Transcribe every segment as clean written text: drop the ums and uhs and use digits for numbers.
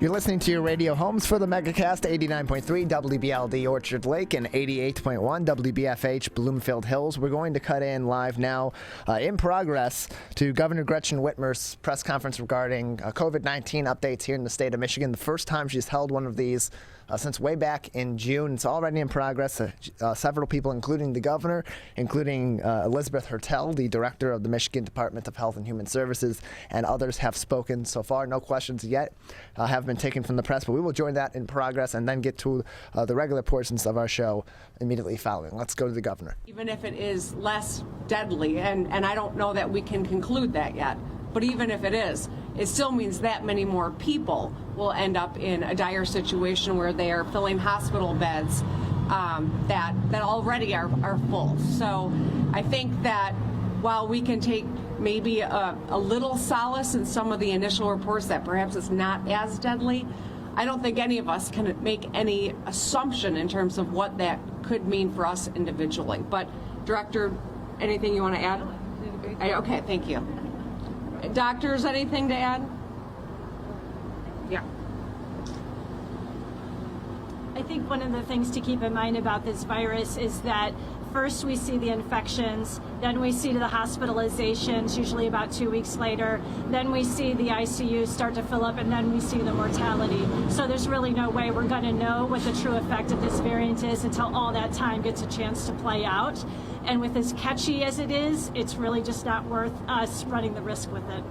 You're listening to your radio homes for the Megacast, 89.3 WBLD Orchard Lake and 88.1 WBFH Bloomfield Hills. We're going to cut in live now in progress to Governor Gretchen Whitmer's press conference regarding COVID-19 updates here in the state of Michigan. The first time she's held one of these since way back in June. It's already in progress. Several people, including the governor, including Elizabeth Hertel, the director of the Michigan Department of Health and Human Services, and others have spoken so far. No questions yet have been taken from the press, but we will join that in progress and then get to the regular portions of our show immediately following. Let's go to the governor. Even if it is less deadly, and I don't know that we can conclude that yet, but even if it is, it still means that many more people will end up in a dire situation where they are filling hospital beds that already are full. So I think that while we can take maybe a little solace in some of the initial reports that perhaps it's not as deadly, I don't think any of us can make any assumption in terms of what that could mean for us individually. But Director, anything you want to add? Okay, thank you. Doctors, anything to add? Yeah. I think one of the things to keep in mind about this virus is that first we see the infections, then we see the hospitalizations, usually about 2 weeks later, then we see the ICU start to fill up, and then we see the mortality. So there's really no way we're going to know what the true effect of this variant is until all that time gets a chance to play out. And with as catchy as it is, it's really just not worth us running the risk with it.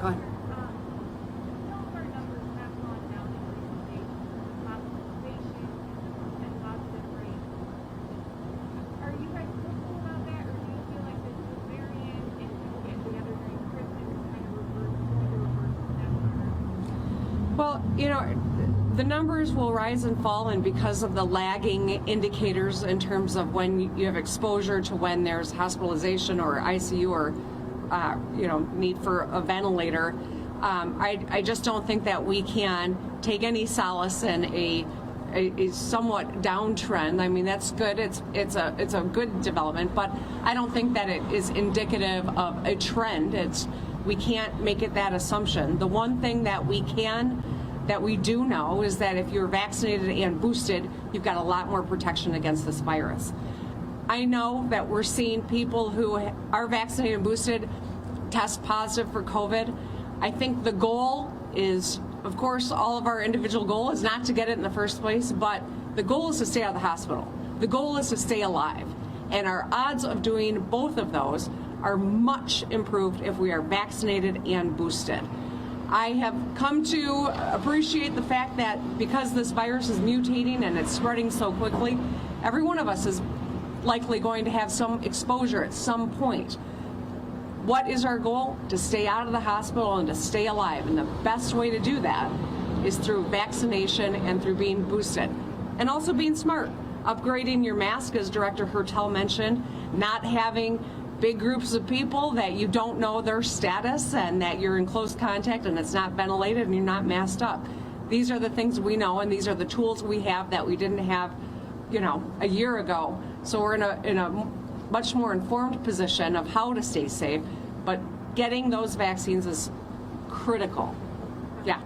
Go ahead. Well, you know, the numbers will rise and fall, and because of the lagging indicators in terms of when you have exposure to when there's hospitalization or ICU or, need for a ventilator, I just don't think that we can take any solace in a somewhat downtrend. I mean, that's good. It's a good development, but I don't think that it is indicative of a trend. We can't make it that assumption. The one thing that we do know is that if you're vaccinated and boosted, you've got a lot more protection against this virus. I know that we're seeing people who are vaccinated and boosted test positive for COVID. I think the goal is, of course, all of our individual goal is not to get it in the first place, but the goal is to stay out of the hospital. The goal is to stay alive. And our odds of doing both of those are much improved if we are vaccinated and boosted. I have come to appreciate the fact that because this virus is mutating and it's spreading so quickly, every one of us is likely going to have some exposure at some point. What is our goal? To stay out of the hospital and to stay alive. And the best way to do that is through vaccination and through being boosted. And also being smart. Upgrading your mask, as Director Hertel mentioned, not having big groups of people that you don't know their status and that you're in close contact and it's not ventilated and you're not masked up. These are the things we know, and these are the tools we have that we didn't have, a year ago. So we're in a much more informed position of how to stay safe, but getting those vaccines is critical. Yeah.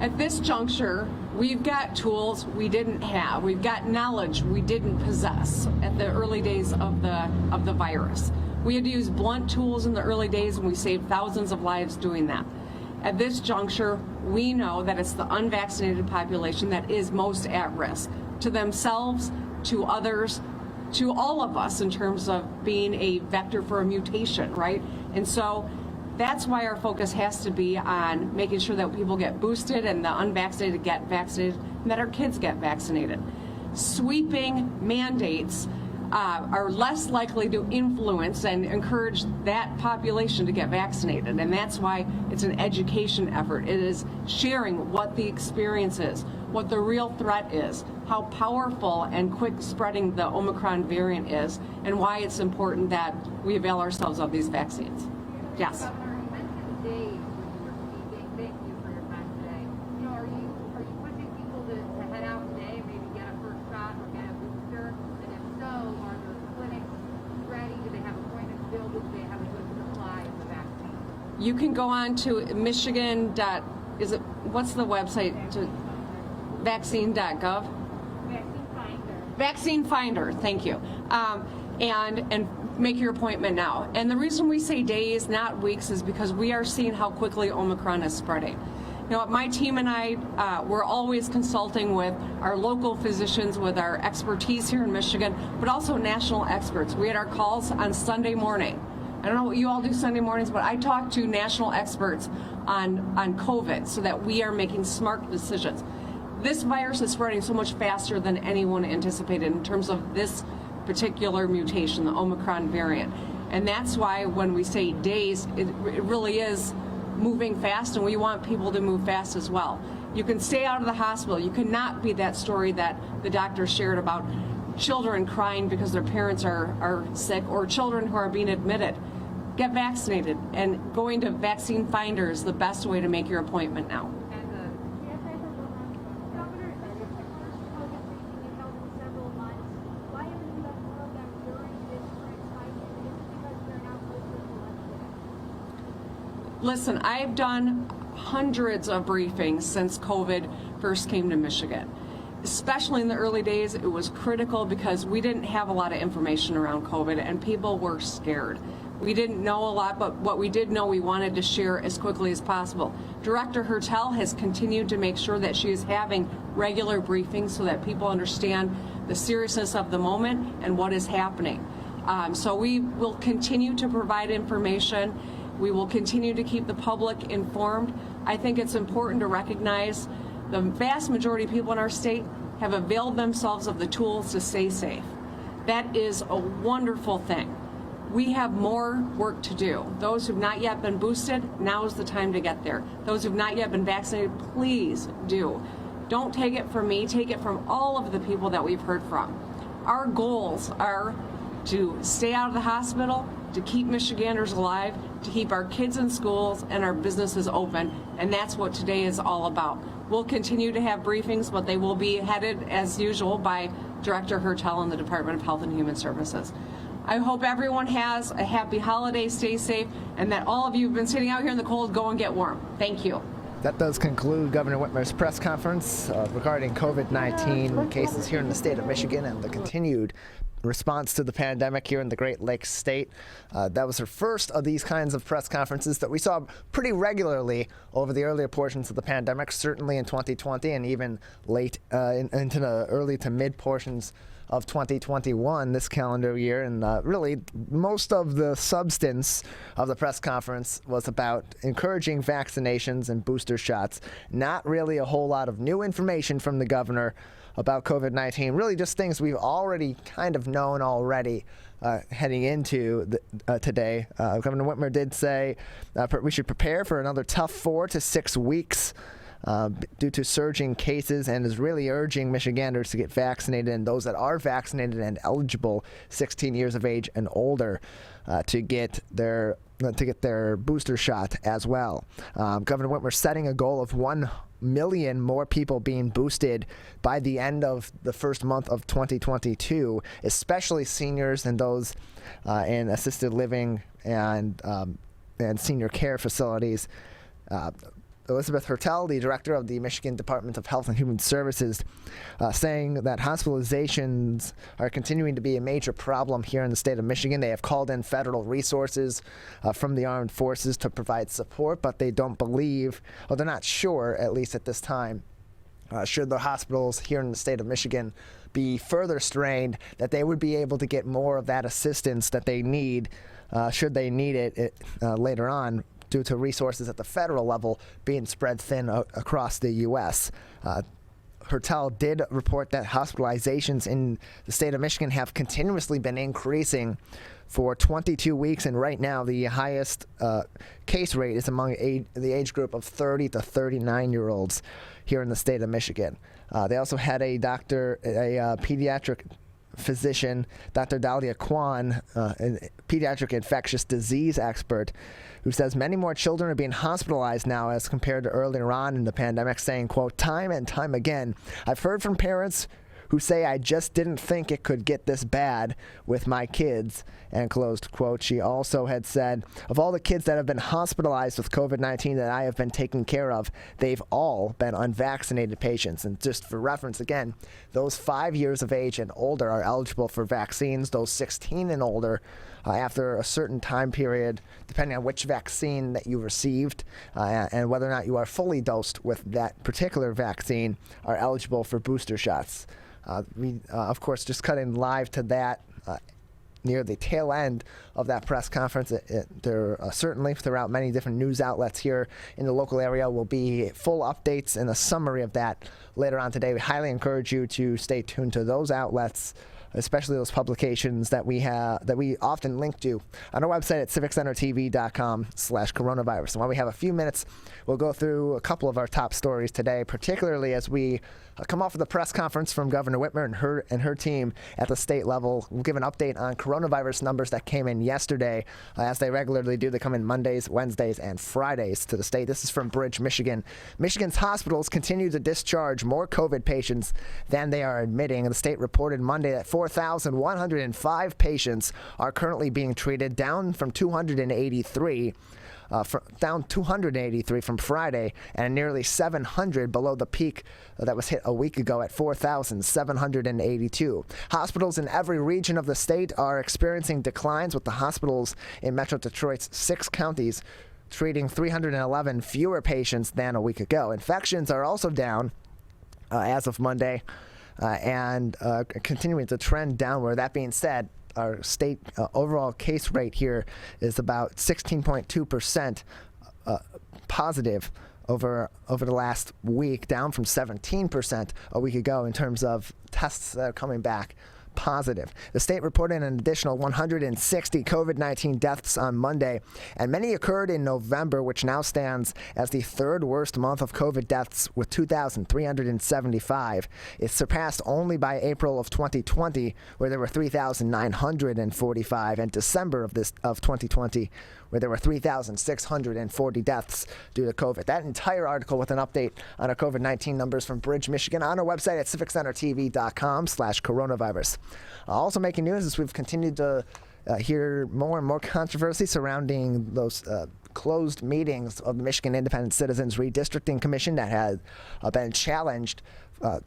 At this juncture, we've got tools we didn't have. We've got knowledge we didn't possess at the early days of the virus. We had to use blunt tools in the early days, and we saved thousands of lives doing that. At this juncture, we know that it's the unvaccinated population that is most at risk, to themselves, to others, to all of us in terms of being a vector for a mutation, right? And so that's why our focus has to be on making sure that people get boosted and the unvaccinated get vaccinated and that our kids get vaccinated. Sweeping mandates are less likely to influence and encourage that population to get vaccinated. And that's why it's an education effort. It is sharing what the experience is, what the real threat is, how powerful and quick spreading the Omicron variant is, and why it's important that we avail ourselves of these vaccines. Yes. Are you pushing people to head out today, maybe get a first shot or You can go on to Michigan. What's the website? Vaccine.gov? Vaccine Finder, thank you. And make your appointment now. And the reason we say days, not weeks, is because we are seeing how quickly Omicron is spreading. You know, my team and I, we're always consulting with our local physicians, with our expertise here in Michigan, but also national experts. We had our calls on Sunday morning. I don't know what you all do Sunday mornings, but I talk to national experts on COVID so that we are making smart decisions. This virus is spreading so much faster than anyone anticipated in terms of this particular mutation, the Omicron variant. And that's why when we say days, it really is moving fast, and we want people to move fast as well. You can stay out of the hospital. You cannot be that story that the doctor shared about children crying because their parents are sick, or children who are being admitted. Get vaccinated, and going to Vaccine Finder is the best way to make your appointment now. Listen, I've done hundreds of briefings since COVID first came to Michigan. Especially in the early days, it was critical because we didn't have a lot of information around COVID and people were scared. We didn't know a lot, but what we did know, we wanted to share as quickly as possible. Director Hertel has continued to make sure that she is having regular briefings so that people understand the seriousness of the moment and what is happening. So we will continue to provide information. We will continue to keep the public informed. I think it's important to recognize the vast majority of people in our state have availed themselves of the tools to stay safe. That is a wonderful thing. We have more work to do. Those who've not yet been boosted, now is the time to get there. Those who've not yet been vaccinated, please do. Don't take it from me, take it from all of the people that we've heard from. Our goals are to stay out of the hospital, to keep Michiganders alive, to keep our kids in schools and our businesses open, and that's what today is all about. We'll continue to have briefings, but they will be headed, as usual, by Director Hertel and the Department of Health and Human Services. I hope everyone has a happy holiday, stay safe, and that all of you who've been sitting out here in the cold go and get warm. Thank you. That does conclude Governor Whitmer's press conference regarding COVID-19 cases here in the state of Michigan and the continued response to the pandemic here in the Great Lakes state. That was her first of these kinds of press conferences that we saw pretty regularly over the earlier portions of the pandemic, certainly in 2020 and even late into the early to mid portions of 2021 this calendar year. And really, most of the substance of the press conference was about encouraging vaccinations and booster shots. Not really a whole lot of new information from the governor about COVID-19, really just things we've already kind of known already heading into today. Governor Whitmer did say we should prepare for another tough 4 to 6 weeks due to surging cases, and is really urging Michiganders to get vaccinated, and those that are vaccinated and eligible, 16 years of age and older, to get their booster shot as well. Governor Whitmer setting a goal of 1 million more people being boosted by the end of the first month of 2022, especially seniors and those in assisted living and senior care facilities. Elizabeth Hertel, the director of the Michigan Department of Health and Human Services, saying that hospitalizations are continuing to be a major problem here in the state of Michigan. They have called in federal resources from the armed forces to provide support, but they don't believe, or they're not sure, at least at this time, should the hospitals here in the state of Michigan be further strained, that they would be able to get more of that assistance that they need, should they need it later on, due to resources at the federal level being spread thin across the U.S. Hertel did report that hospitalizations in the state of Michigan have continuously been increasing for 22 weeks, and right now the highest case rate is among the age group of 30 to 39-year-olds here in the state of Michigan. They also had a pediatric physician, Dr. Dahlia Kwan, a pediatric infectious disease expert, who says many more children are being hospitalized now as compared to earlier on in the pandemic, saying, quote, "Time and time again, I've heard from parents who say, "I just didn't think it could get this bad with my kids," and closed quote. She also had said, "Of all the kids that have been hospitalized with COVID-19 that I have been taking care of, they've all been unvaccinated patients." And just for reference again, those 5 years of age and older are eligible for vaccines. Those 16 and older, after a certain time period, depending on which vaccine that you received and whether or not you are fully dosed with that particular vaccine, are eligible for booster shots. We, of course, just cutting live to that near the tail end of that press conference. There certainly throughout many different news outlets here in the local area will be full updates and a summary of that later on today. We highly encourage you to stay tuned to those outlets, especially those publications that we often link to on our website at civiccentertv.com/coronavirus. And while we have a few minutes, we'll go through a couple of our top stories today, particularly as we come off of the press conference from Governor Whitmer and her team at the state level. We'll give an update on coronavirus numbers that came in yesterday, as they regularly do. They come in Mondays, Wednesdays, and Fridays to the state. This is from Bridge, Michigan. Michigan's hospitals continue to discharge more COVID patients than they are admitting. The state reported Monday that 4,105 patients are currently being treated, down from 283. Down 283 from Friday, and nearly 700 below the peak that was hit a week ago at 4,782. Hospitals in every region of the state are experiencing declines, with the hospitals in Metro Detroit's 6 counties treating 311 fewer patients than a week ago. Infections are also down as of Monday and continuing to trend downward. That being said, our state overall case rate here is about 16.2% positive over the last week, down from 17% a week ago in terms of tests that are coming back positive. The state reported an additional 160 COVID-19 deaths on Monday, and many occurred in November, which now stands as the third worst month of COVID deaths with 2,375. It's surpassed only by April of 2020, where there were 3,945, and December of 2020, where there were 3,640 deaths due to COVID. That entire article with an update on our COVID-19 numbers from Bridge, Michigan, on our website at civiccentertv.com/coronavirus. Also making news as we've continued to hear more and more controversy surrounding those closed meetings of the Michigan Independent Citizens Redistricting Commission that had been challenged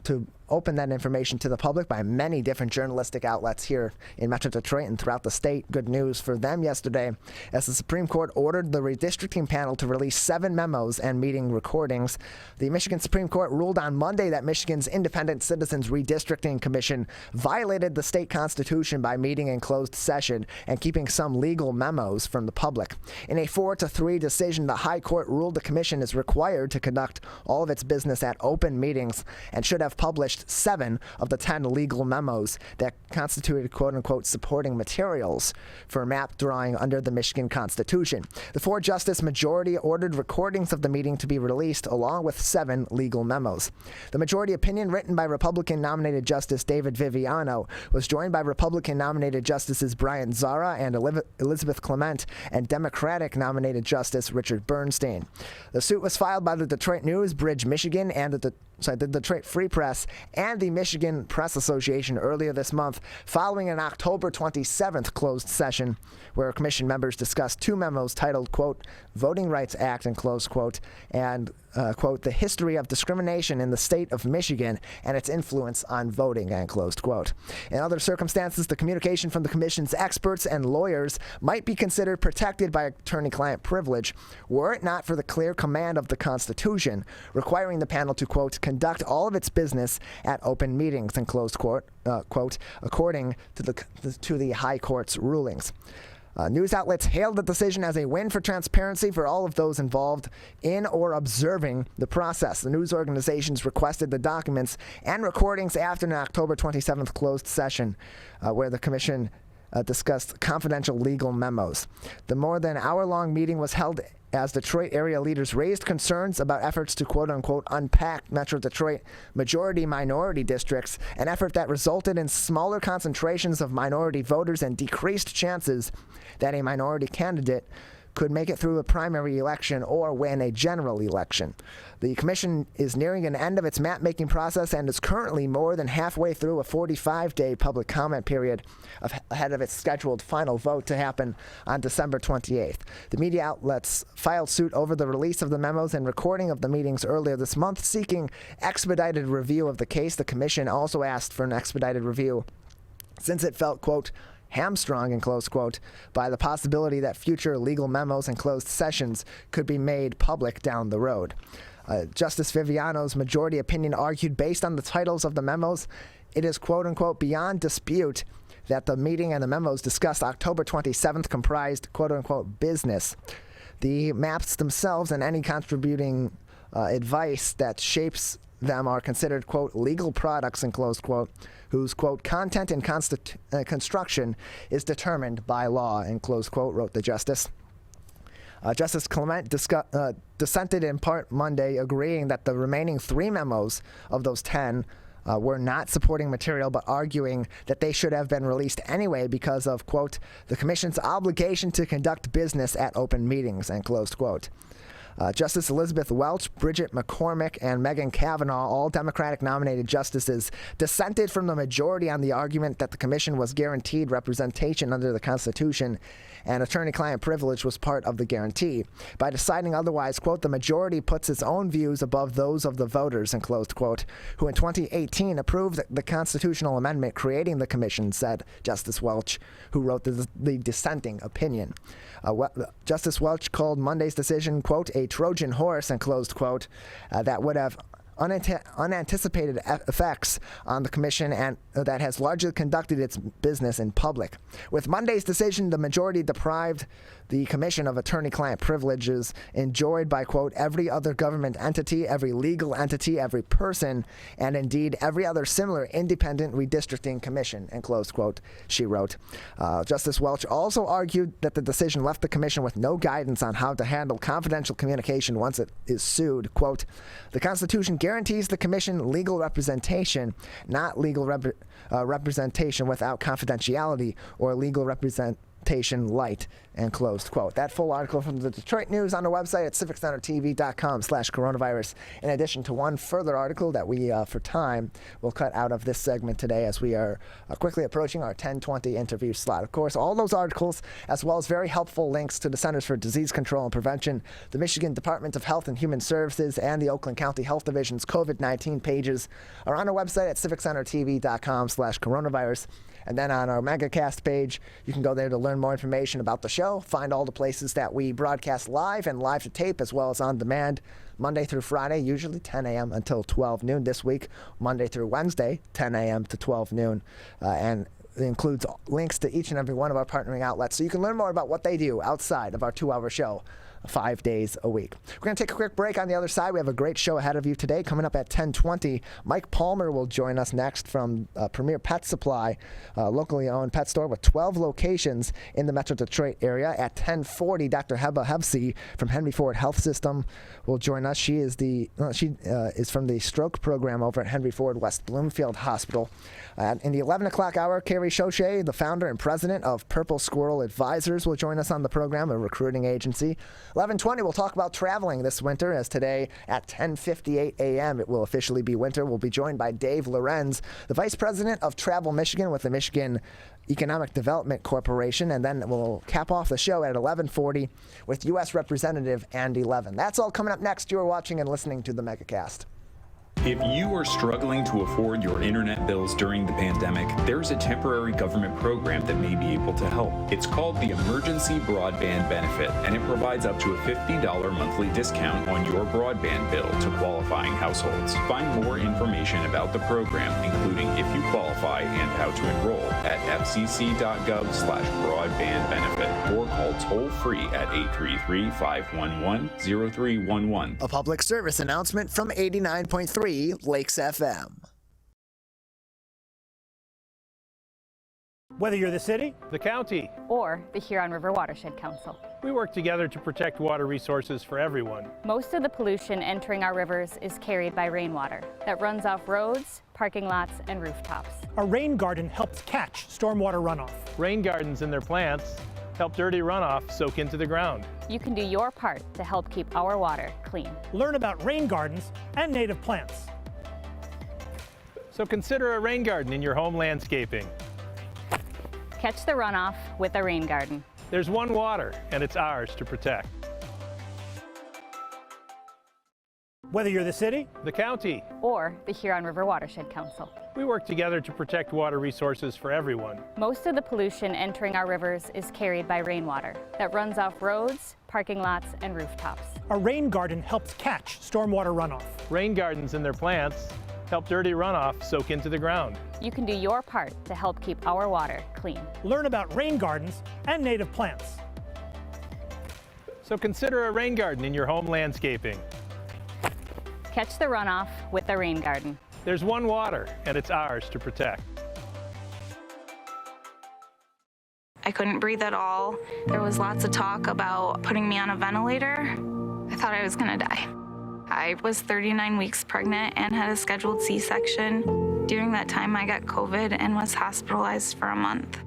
to open that information to the public by many different journalistic outlets here in Metro Detroit and throughout the state. Good news for them yesterday, as the Supreme Court ordered the redistricting panel to release 7 memos and meeting recordings. The Michigan Supreme Court ruled on Monday that Michigan's Independent Citizens Redistricting Commission violated the state constitution by meeting in closed session and keeping some legal memos from the public. In a 4-3 decision, the High Court ruled the commission is required to conduct all of its business at open meetings and should have published 7 of the 10 legal memos that constituted quote-unquote supporting materials for map drawing under the Michigan Constitution. The 4-justice majority ordered recordings of the meeting to be released along with 7 legal memos. The majority opinion, written by Republican-nominated Justice David Viviano, was joined by Republican-nominated Justices Brian Zara and Elizabeth Clement and Democratic-nominated Justice Richard Bernstein. The suit was filed by the Detroit News, Bridge, Michigan, and the Detroit Free Press and the Michigan Press Association earlier this month, following an October 27th closed session where commission members discussed 2 memos titled, quote, Voting Rights Act, and close quote, and, quote, the history of discrimination in the state of Michigan and its influence on voting, and closed quote. In other circumstances, the communication from the commission's experts and lawyers might be considered protected by attorney-client privilege were it not for the clear command of the Constitution, requiring the panel to, quote, conduct all of its business at open meetings, and closed quote, quote, according to the High Court's rulings. News outlets hailed the decision as a win for transparency for all of those involved in or observing the process. The news organizations requested the documents and recordings after an October 27th closed session where the commission discussed confidential legal memos. The more than hour-long meeting was held as Detroit area leaders raised concerns about efforts to quote-unquote unpack Metro Detroit majority-minority districts, an effort that resulted in smaller concentrations of minority voters and decreased chances that a minority candidate could make it through a primary election or win a general election. The commission is nearing an end of its map-making process and is currently more than halfway through a 45-day public comment period ahead of its scheduled final vote to happen on December 28th. The media outlets filed suit over the release of the memos and recording of the meetings earlier this month, seeking expedited review of the case. The commission also asked for an expedited review since it felt, quote, hamstrung, in close quote, by the possibility that future legal memos and closed sessions could be made public down the road. Justice Viviano's majority opinion argued, based on the titles of the memos, it is, quote unquote, beyond dispute that the meeting and the memos discussed October 27th comprised, quote unquote, business. The maps themselves and any contributing advice that shapes them are considered, quote, legal products, in close quote, whose, quote, content and construction is determined by law, in close quote, wrote the justice. Justice Clement dissented in part Monday, agreeing that the remaining 3 memos of those 10 were not supporting material, but arguing that they should have been released anyway because of, quote, the commission's obligation to conduct business at open meetings, end close quote. Justice Elizabeth Welch, Bridget McCormick, and Megan Kavanaugh, all Democratic-nominated justices, dissented from the majority on the argument that the commission was guaranteed representation under the Constitution and attorney-client privilege was part of the guarantee. By deciding otherwise, quote, the majority puts its own views above those of the voters, in closed quote, who in 2018 approved the constitutional amendment creating the commission, said Justice Welch, who wrote the dissenting opinion. Justice Welch called Monday's decision, quote, a Trojan horse, and closed quote, that would have unanticipated effects on the commission and that has largely conducted its business in public. With Monday's decision, the majority deprived the commission of attorney-client privileges enjoyed by, quote, every other government entity, every legal entity, every person, and indeed every other similar independent redistricting commission, end close quote, she wrote. Justice Welch also argued that the decision left the commission with no guidance on how to handle confidential communication once it is sued. Quote, the Constitution guarantees the commission legal representation, not legal representation without confidentiality or legal representation light, and closed quote. That full article from the Detroit News on our website at civiccentertv.com/coronavirus, in addition to one further article that we, for time, will cut out of this segment today as we are quickly approaching our 10:20 interview slot. Of course, all those articles, as well as very helpful links to the Centers for Disease Control and Prevention, the Michigan Department of Health and Human Services, and the Oakland County Health Division's COVID-19 pages, are on our website at civiccentertv.com/coronavirus. And then on our Megacast page, you can go there to learn more information about the show, find all the places that we broadcast live and live to tape, as well as on demand, Monday through Friday, usually 10 a.m. until 12 noon. This week, Monday through Wednesday, 10 a.m. to 12 noon. And it includes links to each and every one of our partnering outlets, so you can learn more about what they do outside of our 2-hour show 5 days a week. We're going to take a quick break. On the other side, we have a great show ahead of you today. Coming up at 10:20, Mike Palmer will join us next from Premier Pet Supply, locally owned pet store with 12 locations in the Metro Detroit area. At 10:40, Dr. Heba Hevsi from Henry Ford Health System will join us. She is from the stroke program over at Henry Ford West Bloomfield Hospital. In the 11 o'clock hour, Carrie Schochet, the founder and president of Purple Squirrel Advisors, will join us on the program, a recruiting agency. 11:20, we'll talk about traveling this winter, as today at 10:58 a.m. it will officially be winter. We'll be joined by Dave Lorenz, the vice president of Travel Michigan with the Michigan Economic Development Corporation, and then we'll cap off the show at 11:40 with U.S. Representative Andy Levin. That's all coming up next. You're watching and listening to the Megacast. If you are struggling to afford your internet bills during the pandemic, there's a temporary government program that may be able to help. It's called the Emergency Broadband Benefit, and it provides up to a $50 monthly discount on your broadband bill to qualifying households. Find more information about the program, including if you qualify and how to enroll, at fcc.gov/broadbandbenefit, or call toll-free at 833-511-0311. A public service announcement from 89.3 Lakes FM. Whether you're the city, the county, or the Huron River Watershed Council, we work together to protect water resources for everyone. Most of the pollution entering our rivers is carried by rainwater that runs off roads, parking lots, and rooftops. a rain garden helps catch stormwater runoff. Rain gardens and their plants help dirty runoff soak into the ground. You can do your part to help keep our water clean. Learn about rain gardens and native plants. So consider a rain garden in your home landscaping. Catch the runoff with a rain garden. There's one water, and it's ours to protect. Whether you're the city, The county, Or the Huron River Watershed Council. we work together to protect water resources for everyone. Most of the pollution entering our rivers is carried by rainwater that runs off roads, parking lots, and rooftops. a rain garden helps catch stormwater runoff. Rain gardens and their plants help dirty runoff soak into the ground. You can do your part to help keep our water clean. Learn about rain gardens and native plants. So consider a rain garden in your home landscaping. Catch the runoff with a rain garden. There's one water, and it's ours to protect. I couldn't breathe at all. There was lots of talk about putting me on a ventilator. I thought I was gonna die. I was 39 weeks pregnant and had a scheduled C-section. During that time, I got COVID and was hospitalized for a month.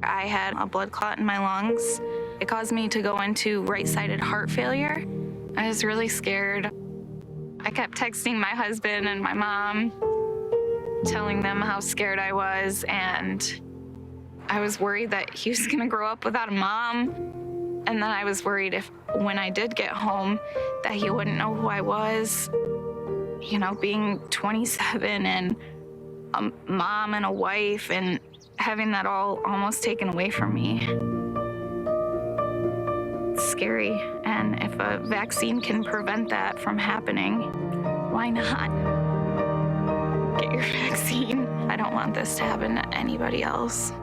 I had a blood clot in my lungs. It caused me to go into right-sided heart failure. I was really scared. I kept texting my husband and my mom, telling them how scared I was, and I was worried that he was gonna grow up without a mom. And then I was worried if, when I did get home, that he wouldn't know who I was. You know, being 27 and a mom and a wife and having that all almost taken away from me. It's scary. And if a vaccine can prevent that from happening, why not? Get your vaccine. I don't want this to happen to anybody else.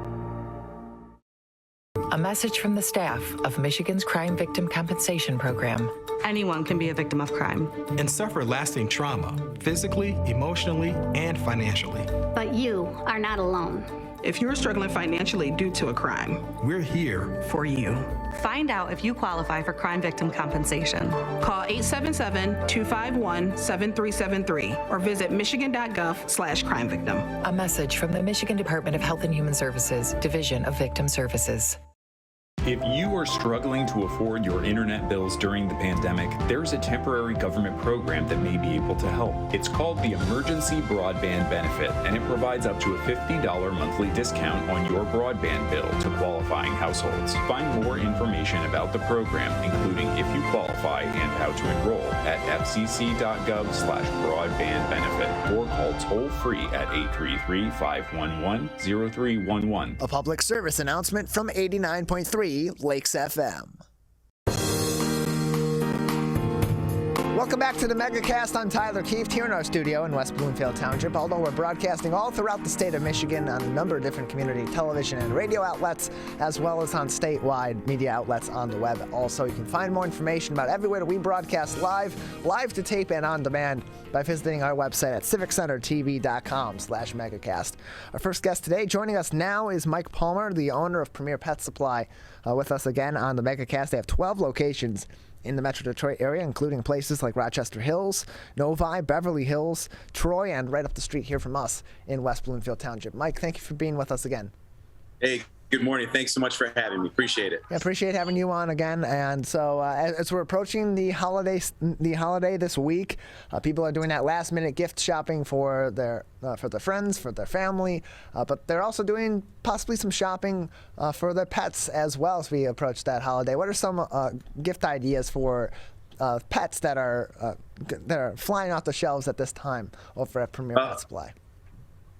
A message from the staff of Michigan's Crime Victim Compensation Program. Anyone can be a victim of crime and suffer lasting trauma, physically, emotionally, and financially. But you are not alone. If you're struggling financially due to a crime, we're here for you. Find out if you qualify for crime victim compensation. Call 877-251-7373 or visit michigan.gov/crime-victim. A message from the Michigan Department of Health and Human Services, Division of Victim Services. If you are struggling to afford your internet bills during the pandemic, there's a temporary government program that may be able to help. It's called the Emergency Broadband Benefit, and it provides up to a $50 monthly discount on your broadband bill to qualifying households. Find more information about the program, including if you qualify and how to enroll, at fcc.gov/broadbandbenefit or call toll-free at 833-511-0311. A public service announcement from 89.3 Lakes FM. Welcome back to the Megacast. I'm Tyler Keefe here in our studio in West Bloomfield Township. Although we're broadcasting all throughout the state of Michigan on a number of different community television and radio outlets, as well as on statewide media outlets on the web. Also, you can find more information about everywhere that we broadcast live to tape and on demand by visiting our website at civiccentertv.com/megacast. Our first guest today, joining us now, is Mike Palmer, the owner of Premier Pet Supply, with us again on the Megacast. They have 12 locations in the Metro Detroit area, including places like Rochester Hills, Novi, Beverly Hills, Troy, and right up the street here from us in West Bloomfield Township. Mike, thank you for being with us again. Hey, good morning. Thanks so much for having me. Appreciate it. Yeah, appreciate having you on again. And so as we're approaching the holiday this week, people are doing that last-minute gift shopping for their friends, for their family, but they're also doing possibly some shopping for their pets as well as we approach that holiday. What are some gift ideas for pets that are flying off the shelves at this time over at Premier Pet Supply?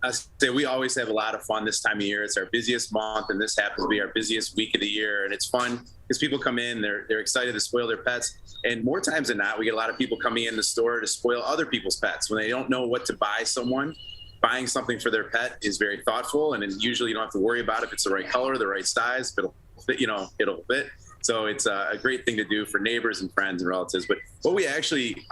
I say we always have a lot of fun this time of year. It's our busiest month, and this happens to be our busiest week of the year. And it's fun because people come in, they're excited to spoil their pets. And more times than not, we get a lot of people coming in the store to spoil other people's pets. When they don't know what to buy someone, buying something for their pet is very thoughtful. And then usually you don't have to worry about if it's the right color, the right size, if it'll fit, it'll fit. So it's a great thing to do for neighbors and friends and relatives. But what we actually,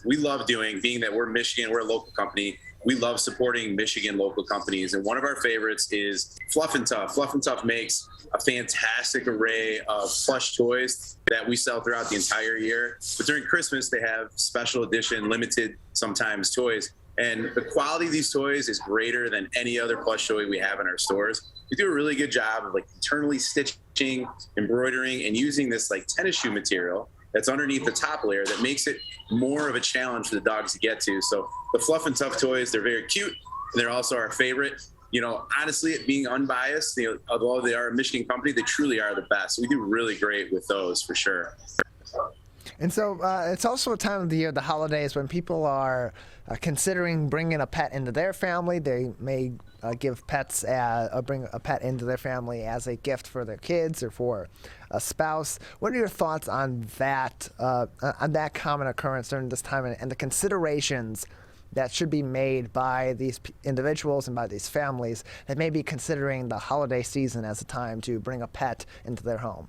we love doing, being that we're Michigan, we're a local company, we love supporting Michigan local companies. And one of our favorites is Fluff and Tough. Fluff and Tough makes a fantastic array of plush toys that we sell throughout the entire year. But during Christmas, they have special edition, limited sometimes toys. And the quality of these toys is greater than any other plush toy we have in our stores. We do a really good job of like internally stitching, embroidering, and using this like tennis shoe material that's underneath the top layer that makes it more of a challenge for the dogs to get to. So the Fluff and Tough toys, they're very cute, and they're also our favorite. You know, honestly, it being unbiased, you know, although they are a Michigan company, they truly are the best. We do really great with those for sure. And so it's also a time of the year, the holidays, when people are considering bringing a pet into their family. They may give pets, bring a pet into their family as a gift for their kids or for a spouse. What are your thoughts on that common occurrence during this time, and the considerations that should be made by these individuals and by these families that may be considering the holiday season as a time to bring a pet into their home?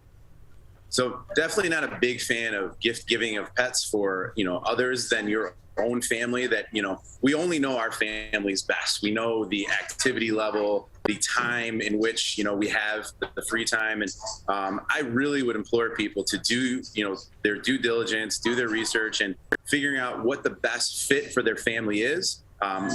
So definitely not a big fan of gift giving of pets for, you know, others than your own family. That, you know, we only know our families best. We know the activity level, the time in which, you know, we have the free time. And I really would implore people to do, you know, their due diligence, do their research, and figuring out what the best fit for their family is.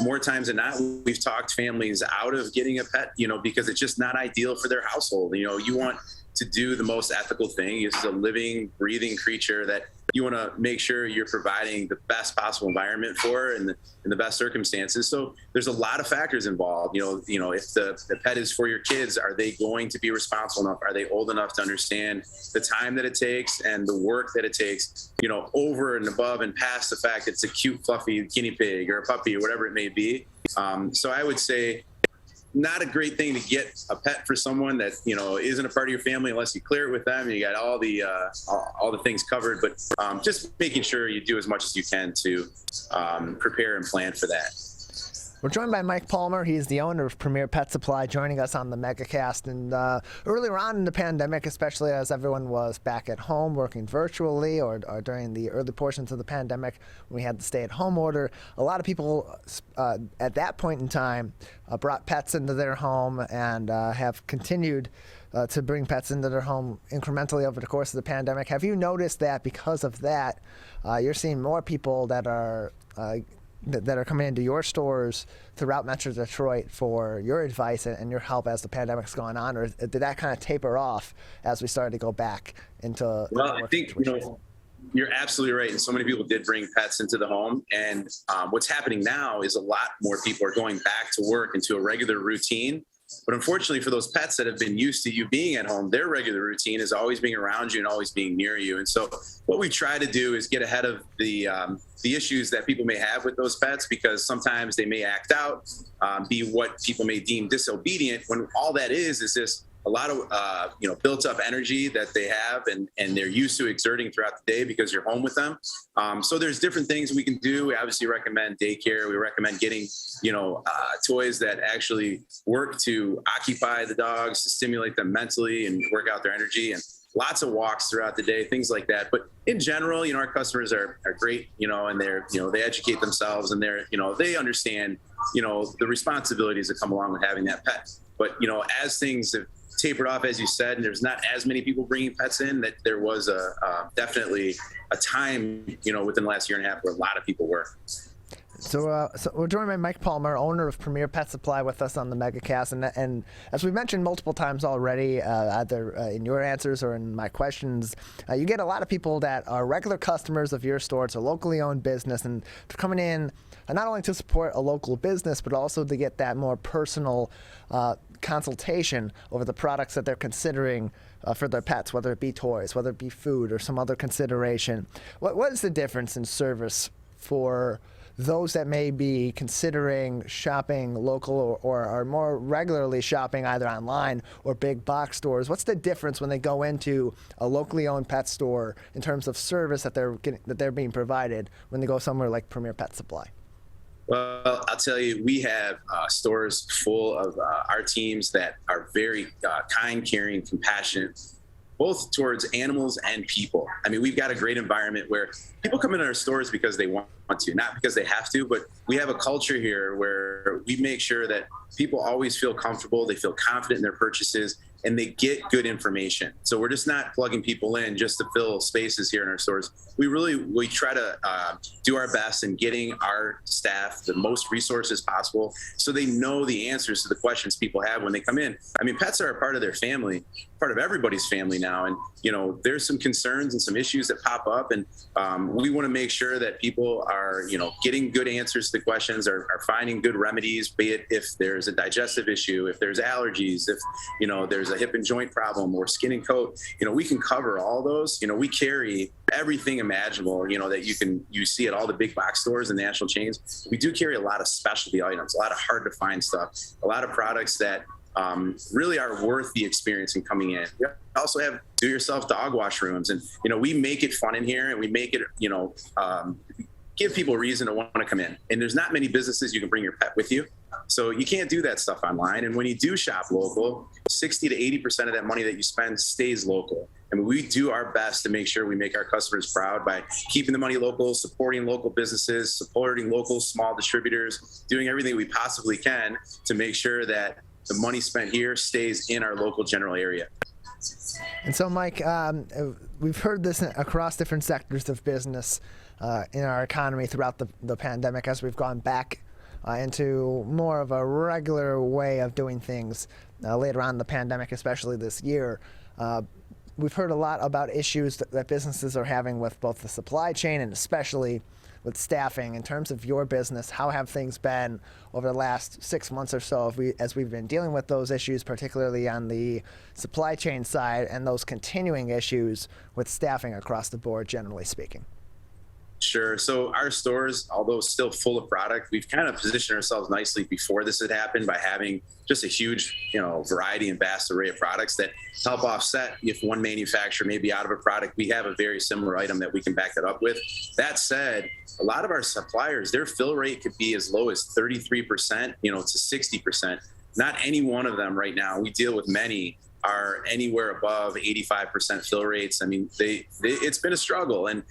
More times than not, we've talked families out of getting a pet, you know, because it's just not ideal for their household. You know, you want to do the most ethical thing. It's a living, breathing creature that you want to make sure you're providing the best possible environment for and in the best circumstances. So there's a lot of factors involved. You know, if the pet is for your kids, are they going to be responsible enough? Are they old enough to understand the time that it takes and the work that it takes, you know, over and above and past the fact it's a cute, fluffy guinea pig or a puppy or whatever it may be. So I would say, not a great thing to get a pet for someone that, you know, isn't a part of your family unless you clear it with them. You got all the things covered, but just making sure you do as much as you can to prepare and plan for that. We're joined by Mike Palmer. He's the owner of Premier Pet Supply, joining us on the Megacast. And earlier on in the pandemic, especially as everyone was back at home working virtually, or during the early portions of the pandemic when we had the stay-at-home order, a lot of people at that point in time brought pets into their home and have continued to bring pets into their home incrementally over the course of the pandemic. Have you noticed that because of that, you're seeing more people that are coming into your stores throughout Metro Detroit for your advice and your help as the pandemic's gone on, or did that kind of taper off as we started to go back into? Well, I think, you know, you're absolutely right. And so many people did bring pets into the home. And what's happening now is a lot more people are going back to work into a regular routine. But unfortunately for those pets that have been used to you being at home, their regular routine is always being around you and always being near you. And so what we try to do is get ahead of the issues that people may have with those pets, because sometimes they may act out, be what people may deem disobedient, when all that is just a lot of built up energy that they have and they're used to exerting throughout the day because you're home with them. So there's different things we can do. We obviously recommend daycare. We recommend getting, toys that actually work to occupy the dogs, to stimulate them mentally and work out their energy, and lots of walks throughout the day, things like that. But in general, our customers are great, and they educate themselves, and they understand, the responsibilities that come along with having that pet. But, as things have tapered off, as you said, and there's not as many people bringing pets in, that there was definitely a time, within the last year and a half where a lot of people were. So we're joined by Mike Palmer, owner of Premier Pet Supply, with us on the Megacast. And as we've mentioned multiple times already, either in your answers or in my questions, you get a lot of people that are regular customers of your store. It's a locally owned business, and they're coming in not only to support a local business, but also to get that more personal consultation over the products that they're considering for their pets, whether it be toys, whether it be food, or some other consideration. What is the difference in service for those that may be considering shopping local or are more regularly shopping either online or big box stores? What's the difference when they go into a locally owned pet store in terms of service that they're being provided when they go somewhere like Premier Pet Supply? Well, I'll tell you, we have stores full of our teams that are very kind, caring, compassionate, both towards animals and people. I mean, we've got a great environment where people come into our stores because they want to, not because they have to, but we have a culture here where we make sure that people always feel comfortable, they feel confident in their purchases, and they get good information. So we're just not plugging people in just to fill spaces here in our stores. We try to do our best in getting our staff the most resources possible so they know the answers to the questions people have when they come in. I mean, pets are a part of their family, part of everybody's family now. And, there's some concerns and some issues that pop up. And we want to make sure that people are, getting good answers to the questions, are finding good remedies, be it if there's a digestive issue, if there's allergies, if, there's a hip and joint problem or skin and coat, we can cover all those. We carry everything imaginable, that you see at all the big box stores and national chains. We do carry a lot of specialty items, a lot of hard to find stuff, a lot of products that really are worth the experience in coming in. We also have do-yourself dog wash rooms, and we make it fun in here, and we make it give people a reason to want to come in. And there's not many businesses you can bring your pet with you, so you can't do that stuff online. And when you do shop local, 60 to 80% of that money that you spend stays local. I mean, we do our best to make sure we make our customers proud by keeping the money local, supporting local businesses, supporting local small distributors, doing everything we possibly can to make sure that the money spent here stays in our local general area. And so, Mike, we've heard this across different sectors of business in our economy throughout the pandemic as we've gone back into more of a regular way of doing things later on in the pandemic, especially this year. We've heard a lot about issues that businesses are having with both the supply chain and especially with staffing. In terms of your business, how have things been over the last 6 months or so as we've been dealing with those issues, particularly on the supply chain side, and those continuing issues with staffing across the board, generally speaking? Sure. So our stores, although still full of product, we've kind of positioned ourselves nicely before this had happened by having just a huge, variety and vast array of products that help offset if one manufacturer may be out of a product. We have a very similar item that we can back that up with. That said, a lot of our suppliers, their fill rate could be as low as 33%, to 60%. Not any one of them right now. We deal with many are anywhere above 85% fill rates. I mean, it's been a struggle, and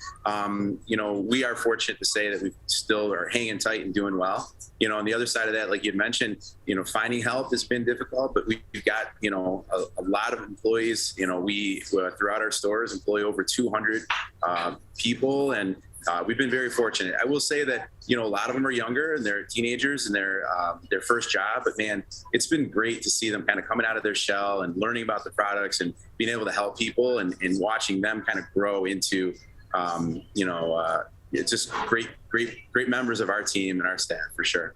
we are fortunate to say that we still are hanging tight and doing well. On the other side of that, like you mentioned, finding help has been difficult, but we've got a lot of employees. We throughout our stores employ over 200 people, and we've been very fortunate. I will say that, a lot of them are younger and they're teenagers and they're their first job, but man, it's been great to see them kind of coming out of their shell and learning about the products and being able to help people and watching them kind of grow into, it's just great members of our team and our staff for sure.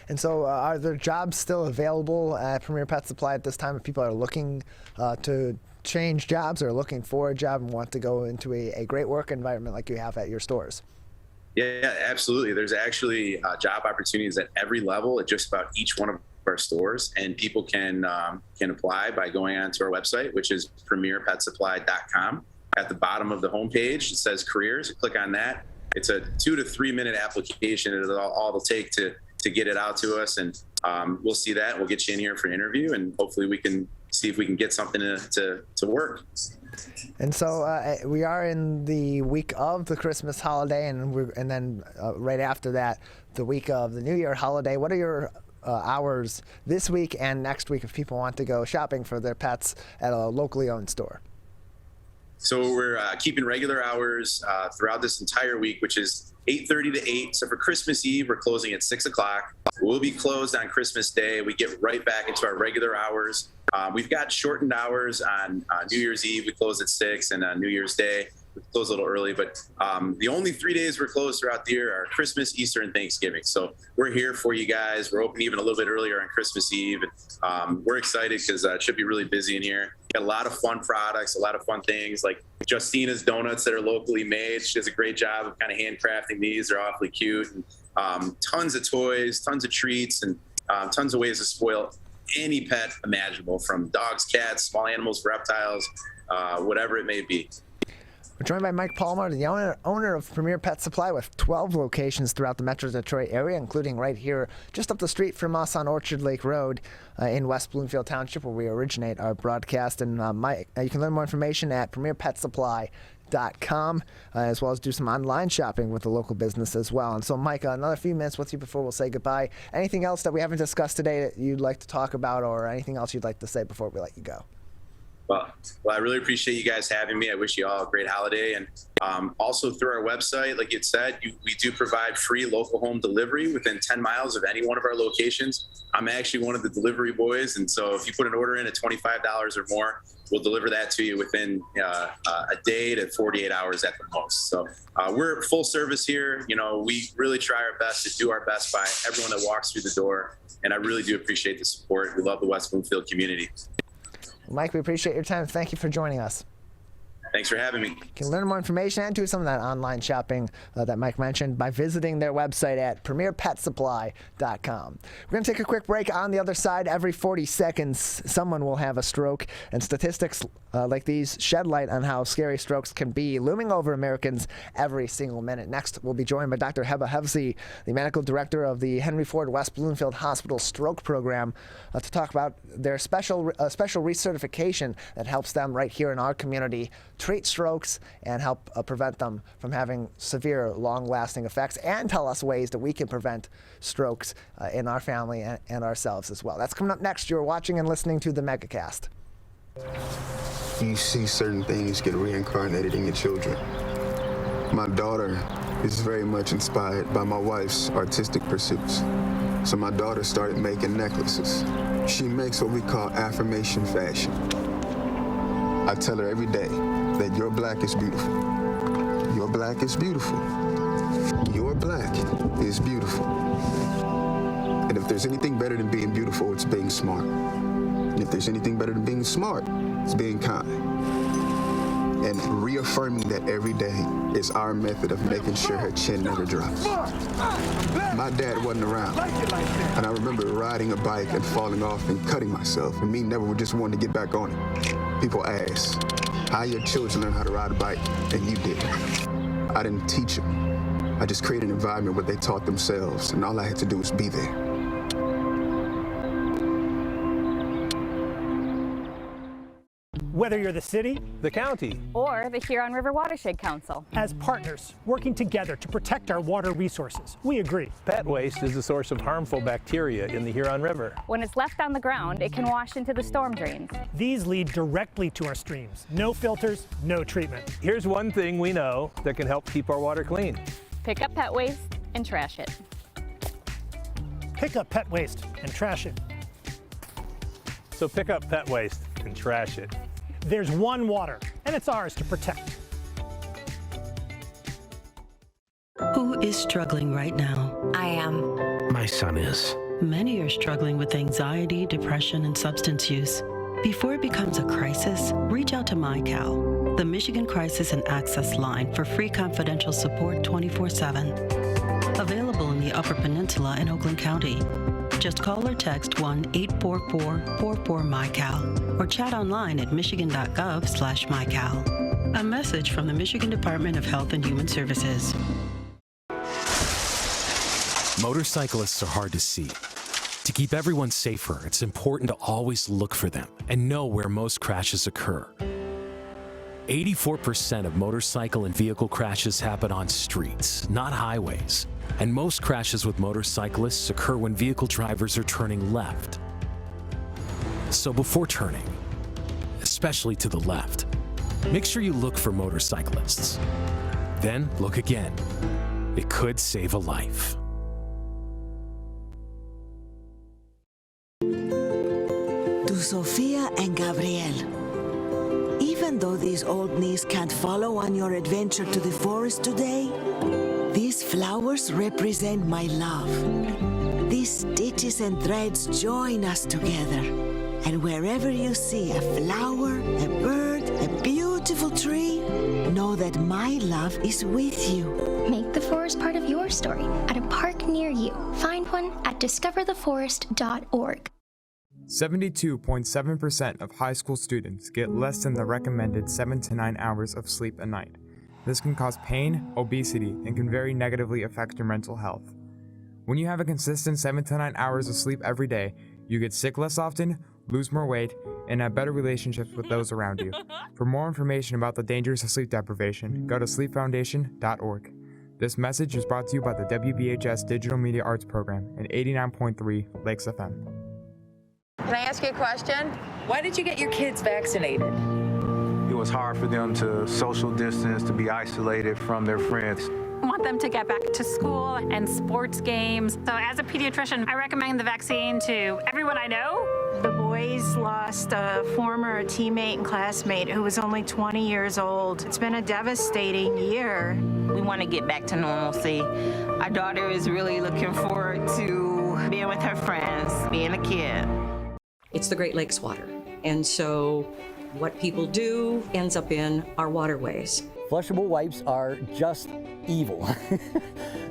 And so are there jobs still available at Premier Pet Supply at this time if people are looking to change jobs or looking for a job and want to go into a great work environment like you have at your stores? Yeah, absolutely. There's actually job opportunities at every level at just about each one of our stores, and people can apply by going onto our website, which is premierpetsupply.com. At the bottom of the homepage, it says careers. Click on that. It's a 2 to 3 minute application. It's all it'll take to get it out to us, and we'll see that. We'll get you in here for an interview, and hopefully we can see if we can get something to work. And so we are in the week of the Christmas holiday, and then right after that, the week of the New Year holiday. What are your hours this week and next week if people want to go shopping for their pets at a locally owned store? So we're keeping regular hours throughout this entire week, which is 8:30 to 8. So for Christmas Eve, we're closing at 6 o'clock. We'll be closed on Christmas Day. We get right back into our regular hours. We've got shortened hours on New Year's Eve. We close at 6, and on New Year's Day, we close a little early. But the only 3 days we're closed throughout the year are Christmas, Easter, and Thanksgiving. So we're here for you guys. We're open even a little bit earlier on Christmas Eve. And, we're excited because it should be really busy in here. Got a lot of fun products, a lot of fun things like Justina's donuts that are locally made. She does a great job of kind of handcrafting these. They're awfully cute. And, tons of toys, tons of treats, and tons of ways to spoil any pet imaginable, from dogs, cats, small animals, reptiles, whatever it may be. We're joined by Mike Palmer, the owner of Premier Pet Supply, with 12 locations throughout the Metro Detroit area, including right here just up the street from us on Orchard Lake Road in West Bloomfield Township, where we originate our broadcast. And Mike, you can learn more information at premierpetsupply.com, as well as do some online shopping with the local business as well. And so, Mike, another few minutes with you before we'll say goodbye. Anything else that we haven't discussed today that you'd like to talk about, or anything else you'd like to say before we let you go? Well, I really appreciate you guys having me. I wish you all a great holiday. And also through our website, like it said, we do provide free local home delivery within 10 miles of any one of our locations. I'm actually one of the delivery boys. And so if you put an order in at $25 or more, we'll deliver that to you within a day to 48 hours at the most. So we're full service here. You know, we really try our best to do our best by everyone that walks through the door. And I really do appreciate the support. We love the West Bloomfield community. Mike, we appreciate your time. Thank you for joining us. Thanks for having me. You can learn more information and do some of that online shopping that Mike mentioned by visiting their website at premierpetsupply.com. We're going to take a quick break. On the other side, every 40 seconds, someone will have a stroke, and statistics like these shed light on how scary strokes can be looming over Americans every single minute. Next, we'll be joined by Dr. Heba Hevzi, the medical director of the Henry Ford West Bloomfield Hospital Stroke Program, to talk about their special recertification that helps them right here in our community treat strokes and help prevent them from having severe, long-lasting effects, and tell us ways that we can prevent strokes in our family and ourselves as well. That's coming up next. You're watching and listening to the Megacast. You see certain things get reincarnated in your children. My daughter is very much inspired by my wife's artistic pursuits. So my daughter started making necklaces. She makes what we call affirmation fashion. I tell her every day that your black is beautiful. Your black is beautiful. Your black is beautiful. And if there's anything better than being beautiful, it's being smart. And if there's anything better than being smart, it's being kind. And reaffirming that every day is our method of making sure her chin never drops. My dad wasn't around, and I remember riding a bike and falling off and cutting myself, and me never just wanting to get back on it. People ask, how your children learn how to ride a bike, and you didn't. I didn't teach them. I just created an environment where they taught themselves, and all I had to do was be there. Whether you're the city, the county, or the Huron River Watershed Council. As partners working together to protect our water resources, we agree. Pet waste is a source of harmful bacteria in the Huron River. When it's left on the ground, it can wash into the storm drains. These lead directly to our streams. No filters, no treatment. Here's one thing we know that can help keep our water clean. Pick up pet waste and trash it. Pick up pet waste and trash it. So pick up pet waste and trash it. There's one water, and it's ours to protect. Who is struggling right now? I am. My son is. Many are struggling with anxiety, depression, and substance use. Before it becomes a crisis, reach out to MyCal, the Michigan Crisis and Access Line for free confidential support 24/7. Available in the Upper Peninsula and Oakland County. Just call or text 1-844-44-MyCal or chat online at michigan.gov/MyCal. A message from the Michigan Department of Health and Human Services. Motorcyclists are hard to see. To keep everyone safer, it's important to always look for them and know where most crashes occur. 84% of motorcycle and vehicle crashes happen on streets, not highways. And most crashes with motorcyclists occur when vehicle drivers are turning left. So before turning, especially to the left, make sure you look for motorcyclists. Then look again. It could save a life. To Sophia and Gabriel. Even though these old knees can't follow on your adventure to the forest today, these flowers represent my love. These stitches and threads join us together. And wherever you see a flower, a bird, a beautiful tree, know that my love is with you. Make the forest part of your story at a park near you. Find one at discovertheforest.org. 72.7% of high school students get less than the recommended 7 to 9 hours of sleep a night. This can cause pain, obesity, and can very negatively affect your mental health. When you have a consistent 7 to 9 hours of sleep every day, you get sick less often, lose more weight, and have better relationships with those around you. For more information about the dangers of sleep deprivation, go to sleepfoundation.org. This message is brought to you by the WBHS Digital Media Arts Program and 89.3 Lakes FM. Can I ask you a question? Why did you get your kids vaccinated? It was hard for them to social distance, to be isolated from their friends. I want them to get back to school and sports games. So as a pediatrician, I recommend the vaccine to everyone I know. The boys lost a former teammate and classmate who was only 20 years old. It's been a devastating year. We want to get back to normalcy. Our daughter is really looking forward to being with her friends, being a kid. It's the Great Lakes water. And so what people do ends up in our waterways. Flushable wipes are just evil.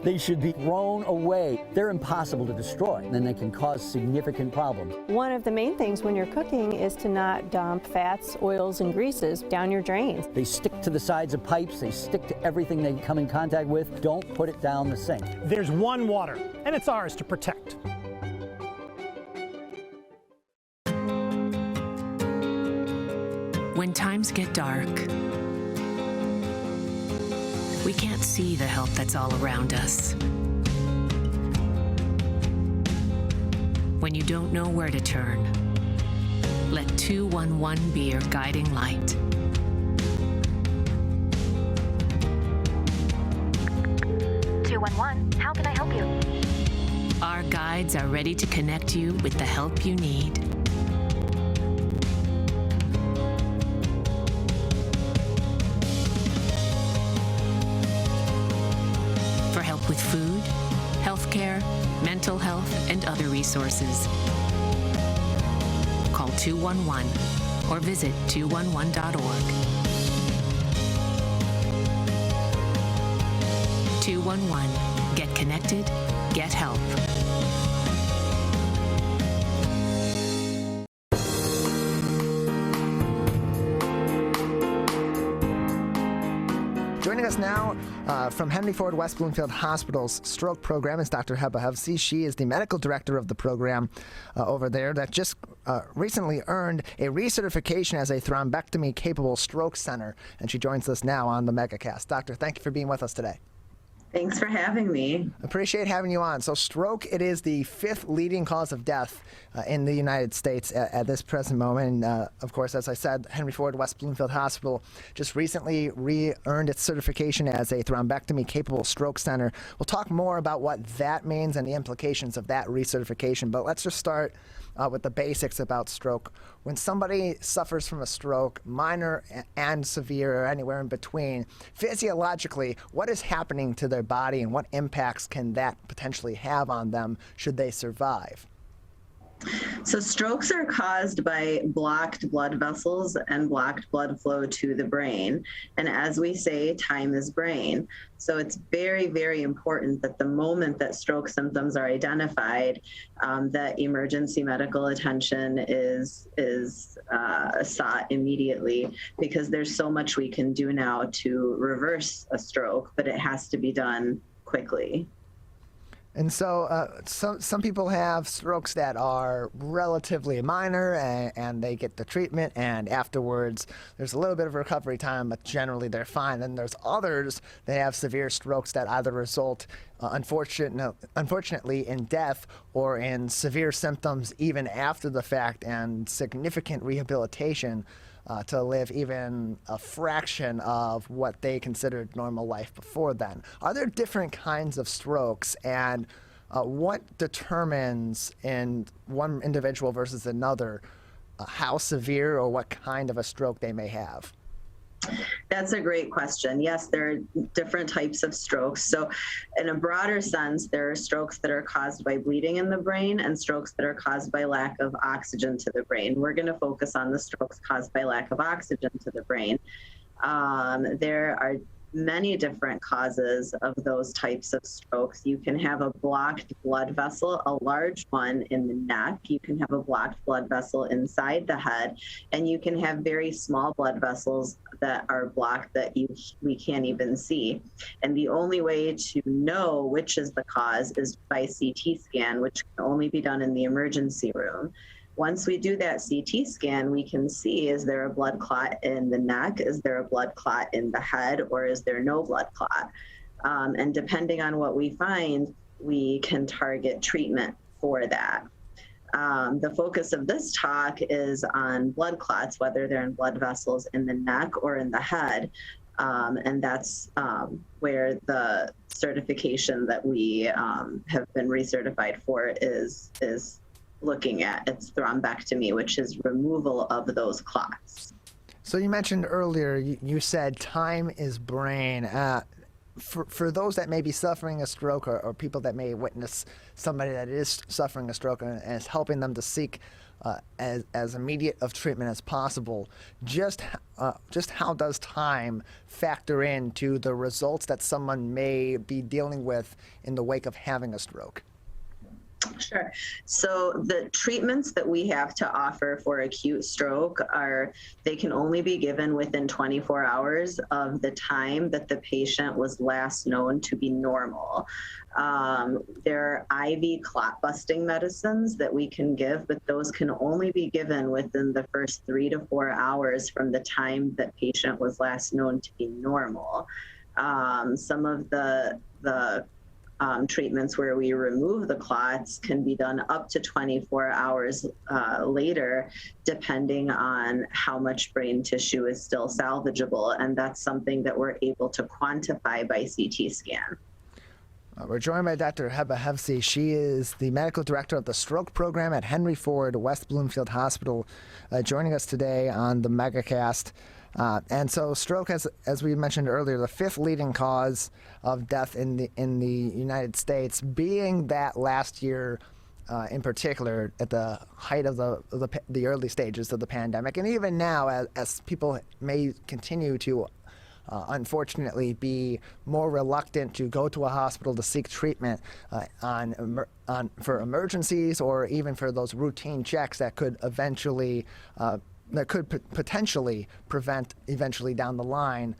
They should be thrown away. They're impossible to destroy, and they can cause significant problems. One of the main things when you're cooking is to not dump fats, oils, and greases down your drains. They stick to the sides of pipes. They stick to everything they come in contact with. Don't put it down the sink. There's one water, and it's ours to protect. When times get dark, we can't see the help that's all around us. When you don't know where to turn, let 211 be your guiding light. How can I help you? Our guides are ready to connect you with the help you need. For help with food, healthcare, mental health, and other resources, call 211 or visit 211.org. 211. Get connected, get help. Joining us now from Henry Ford West Bloomfield Hospital's stroke program is Dr. Heba Havsi. She is the medical director of the program over there that just recently earned a recertification as a thrombectomy-capable stroke center, and she joins us now on the Megacast. Doctor, thank you for being with us today. Thanks for having me. Appreciate having you on. So stroke, it is the 5th leading cause of death in the United States at this present moment. And, of course, as I said, Henry Ford West Bloomfield Hospital just recently re-earned its certification as a thrombectomy-capable stroke center. We'll talk more about what that means and the implications of that recertification, but let's just start with the basics about stroke. When somebody suffers from a stroke, minor and severe or anywhere in between, physiologically, what is happening to their body and what impacts can that potentially have on them should they survive? So strokes are caused by blocked blood vessels and blocked blood flow to the brain. And as we say, time is brain. So it's very, very important that the moment that stroke symptoms are identified, that emergency medical attention is sought immediately, because there's so much we can do now to reverse a stroke, but it has to be done quickly. And so some people have strokes that are relatively minor and they get the treatment, and afterwards there's a little bit of recovery time, but generally they're fine. And there's others that have severe strokes that either result unfortunately in death or in severe symptoms even after the fact and significant rehabilitation to live even a fraction of what they considered normal life before then. Are there different kinds of strokes, and what determines in one individual versus another how severe or what kind of a stroke they may have? That's a great question. Yes, there are different types of strokes. So in a broader sense, there are strokes that are caused by bleeding in the brain and strokes that are caused by lack of oxygen to the brain. We're going to focus on the strokes caused by lack of oxygen to the brain. There are many different causes of those types of strokes. You can have a blocked blood vessel, a large one in the neck. You can have a blocked blood vessel inside the head, and you can have very small blood vessels that are blocked that we can't even see. And the only way to know which is the cause is by CT scan, which can only be done in the emergency room. Once we do that CT scan, we can see, is there a blood clot in the neck? Is there a blood clot in the head? Or is there no blood clot? And depending on what we find, we can target treatment for that. The focus of this talk is on blood clots, whether they're in blood vessels in the neck or in the head. And that's where the certification that we have been recertified for is looking at. It's thrombectomy, which is removal of those clots. So you mentioned earlier, you said time is brain. For those that may be suffering a stroke or people that may witness somebody that is suffering a stroke and is helping them to seek as immediate of treatment as possible, just how does time factor into the results that someone may be dealing with in the wake of having a stroke? Sure. So the treatments that we have to offer for acute stroke they can only be given within 24 hours of the time that the patient was last known to be normal. There are IV clot busting medicines that we can give, but those can only be given within the first 3 to 4 hours from the time that patient was last known to be normal. Some of the treatments where we remove the clots can be done up to 24 hours later, depending on how much brain tissue is still salvageable. And that's something that we're able to quantify by CT scan. We're joined by Dr. Heba Hefsi. She is the medical director of the stroke program at Henry Ford West Bloomfield Hospital, joining us today on the Megacast. And so stroke, as we mentioned earlier, the 5th leading cause of death in the United States, being that last year in particular at the height of the early stages of the pandemic. And even now, as people may continue to unfortunately be more reluctant to go to a hospital to seek treatment for emergencies or even for those routine checks that could eventually potentially prevent eventually down the line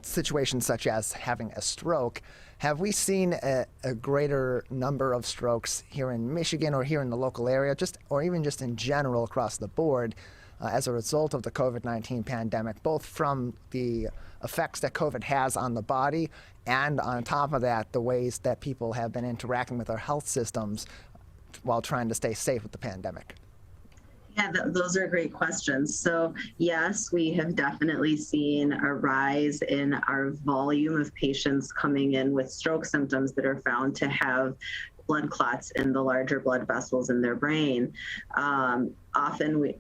situations such as having a stroke. Have we seen a greater number of strokes here in Michigan or here in the local area, or even just in general across the board as a result of the COVID-19 pandemic, both from the effects that COVID has on the body and on top of that, the ways that people have been interacting with our health systems while trying to stay safe with the pandemic? Yeah, those are great questions. So yes, we have definitely seen a rise in our volume of patients coming in with stroke symptoms that are found to have blood clots in the larger blood vessels in their brain.